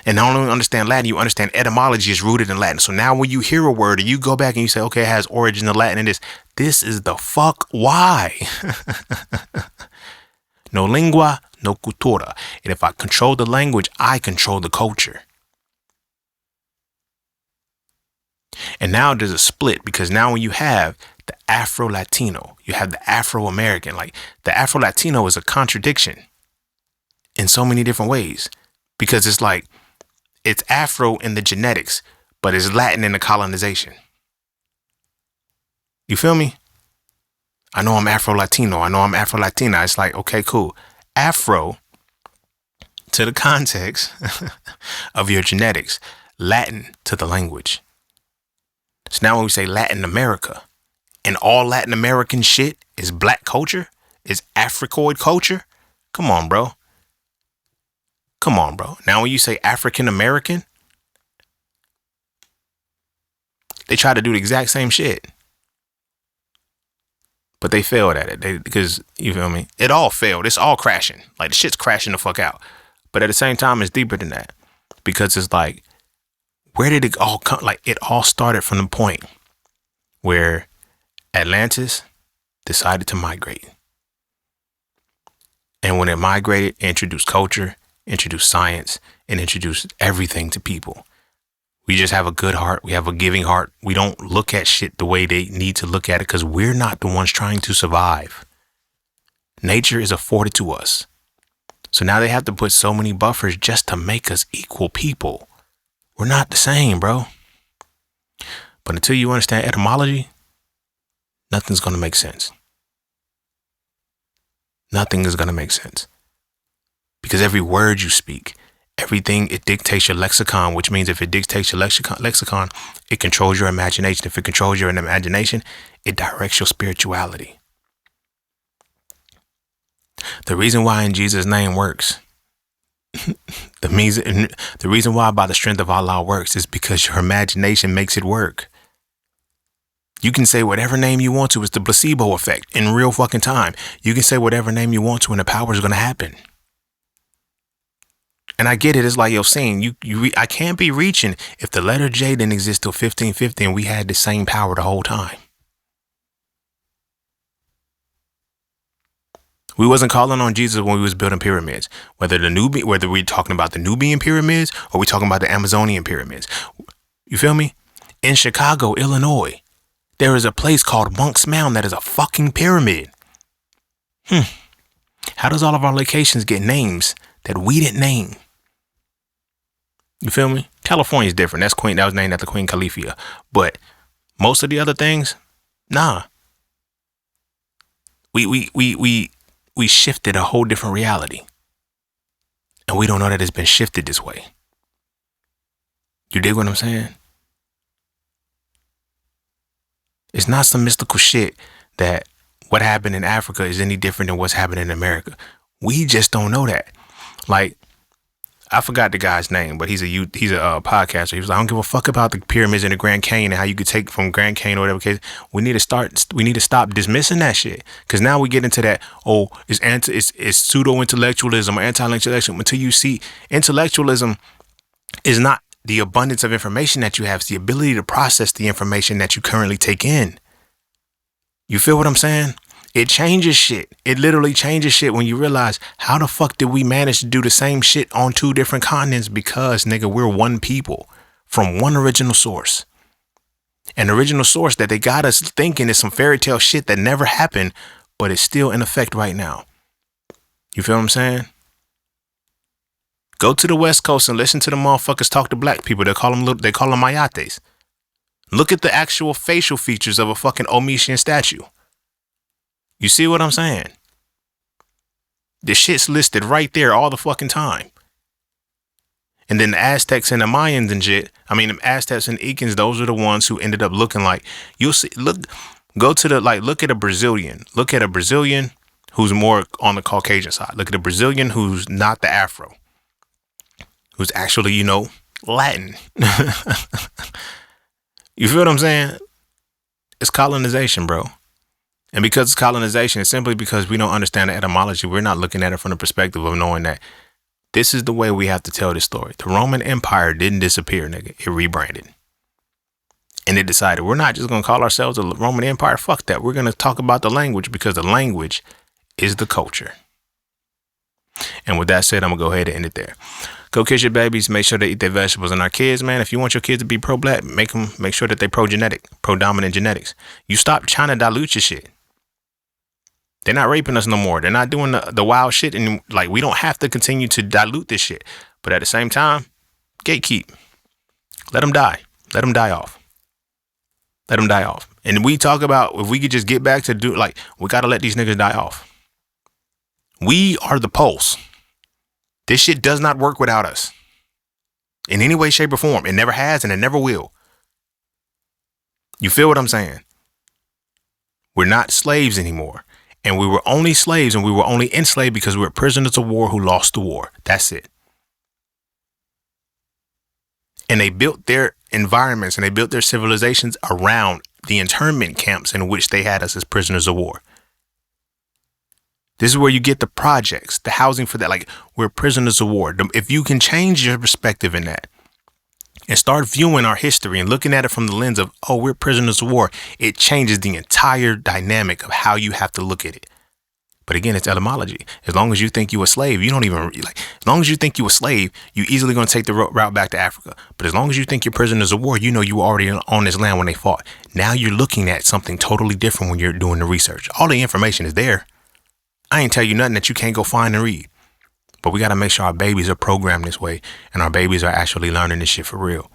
And not only understand Latin, you understand etymology is rooted in Latin. So now when you hear a word or you go back and you say, okay, it has origin in Latin and this is the fuck why. No lingua, no cultura. And if I control the language, I control the culture. And now there's a split, because now when you have the Afro-Latino, you have the Afro-American, like the Afro-Latino is a contradiction in so many different ways, because it's like, it's Afro in the genetics, but it's Latin in the colonization. You feel me? I know I'm Afro-Latino. I know I'm Afro-Latina. It's like, okay, cool. Afro to the context of your genetics, Latin to the language. So now when we say Latin America, and all Latin American shit is black culture, is Africoid culture, come on, bro. Come on, bro. Now when you say African American, they try to do the exact same shit. But they failed at it. Because, you feel me? It all failed. It's all crashing. Like, the shit's crashing the fuck out. But at the same time, it's deeper than that. Because it's like, where did it all come? Like, it all started from the point where Atlantis decided to migrate. And when it migrated, it introduced culture, introduced science, and introduced everything to people. We just have a good heart. We have a giving heart. We don't look at shit the way they need to look at it, because we're not the ones trying to survive. Nature is afforded to us. So now they have to put so many buffers just to make us equal people. We're not the same, bro. But until you understand etymology, nothing's going to make sense. Nothing is going to make sense. Because every word you speak, everything, it dictates your lexicon, which means if it dictates your lexicon, it controls your imagination. If it controls your imagination, it directs your spirituality. The reason why in Jesus' name works, the reason why by the strength of Allah works is because your imagination makes it work. You can say whatever name you want to. It's the placebo effect in real fucking time. You can say whatever name you want to and the power is going to happen. And I get it. It's like, yo, saying I can't be reaching if the letter J didn't exist till 1550 and we had the same power the whole time. We wasn't calling on Jesus when we was building pyramids. Whether we're talking about the Nubian pyramids or we're talking about the Amazonian pyramids. You feel me? In Chicago, Illinois, there is a place called Monk's Mound that is a fucking pyramid. How does all of our locations get names that we didn't name? You feel me? California's different. That was named after Queen Califia. But most of the other things, nah. We shifted a whole different reality. And we don't know that it's been shifted this way. You dig what I'm saying? It's not some mystical shit that what happened in Africa is any different than what's happening in America. We just don't know that. Like, I forgot the guy's name, but he's a podcaster. He was like, I don't give a fuck about the pyramids and the Grand Canyon and how you could take from Grand Canyon or whatever case. We need to stop dismissing that shit. Because now we get into that, it's pseudo-intellectualism or anti-intellectualism. Until you see, intellectualism is not the abundance of information that you have. It's the ability to process the information that you currently take in. You feel what I'm saying? It changes shit. It literally changes shit when you realize, how the fuck did we manage to do the same shit on two different continents? Because, nigga, we're one people from one original source. An original source that they got us thinking is some fairy tale shit that never happened, but it's still in effect right now. You feel what I'm saying? Go to the West Coast and listen to the motherfuckers talk to black people. They call them mayates. Look at the actual facial features of a fucking Omniscient statue. You see what I'm saying? The shit's listed right there all the fucking time. And then the Aztecs and the Mayans and shit. I mean, the Aztecs and Incans, those are the ones who ended up looking like, you'll see, look at a Brazilian. Look at a Brazilian who's more on the Caucasian side. Look at a Brazilian who's not the Afro. Who's actually, Latin. You feel what I'm saying? It's colonization, bro. And because it's colonization, it's simply because we don't understand the etymology. We're not looking at it from the perspective of knowing that This is the way we have to tell this story. The Roman Empire didn't disappear, nigga. It rebranded. And it decided we're not just going to call ourselves the Roman Empire. Fuck that. We're going to talk about the language because the language is the culture. And with that said, I'm going to go ahead and end it there. Go kiss your babies. Make sure they eat their vegetables. And our kids, man, if you want your kids to be pro-black, make sure that they pro-genetic, pro-dominant genetics. You stop trying to dilute your shit. They're not raping us no more. They're not doing the wild shit. And like, we don't have to continue to dilute this shit. But at the same time, gatekeep. Let them die. Let them die off. Let them die off. And we talk about if we could just get back to do, like, we got to let these niggas die off. We are the pulse. This shit does not work without us. In any way, shape, or form. It never has and it never will. You feel what I'm saying? We're not slaves anymore. And we were only slaves and we were only enslaved because we were prisoners of war who lost the war. That's it. And they built their environments and they built their civilizations around the internment camps in which they had us as prisoners of war. This is where you get the projects, the housing for that. Like, we're prisoners of war. If you can change your perspective in that and start viewing our history and looking at it from the lens of, oh, we're prisoners of war, it changes the entire dynamic of how you have to look at it. But again, it's etymology. As long as you think you're a slave, you don't even like, as long as you think you're a slave, you easily going to take the route back to Africa. But as long as you think you're prisoners of war, you know you were already on this land when they fought. Now you're looking at something totally different when you're doing the research. All the information is there. I ain't tell you nothing that you can't go find and read. But we got to make sure our babies are programmed this way and our babies are actually learning this shit for real.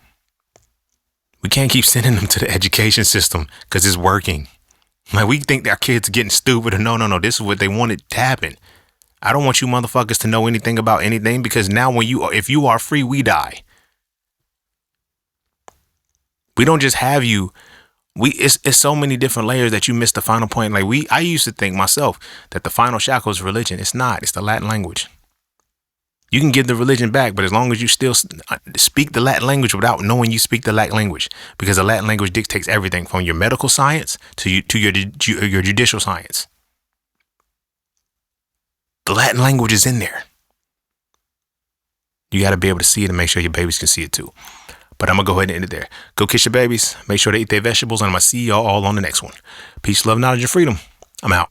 We can't keep sending them to the education system because it's working. Like, we think that our kids are getting stupid or no, this is what they wanted to happen. I don't want you motherfuckers to know anything about anything because now if you are free, we die. We don't just have you. It's so many different layers that you miss the final point. Like, I used to think myself that the final shackle is religion. It's not. It's the Latin language. You can give the religion back, but as long as you still speak the Latin language without knowing you speak the Latin language, because the Latin language dictates everything from your medical science to your judicial science. The Latin language is in there. You got to be able to see it and make sure your babies can see it too. But I'm going to go ahead and end it there. Go kiss your babies. Make sure they eat their vegetables. And I'm going to see y'all all on the next one. Peace, love, knowledge, and freedom. I'm out.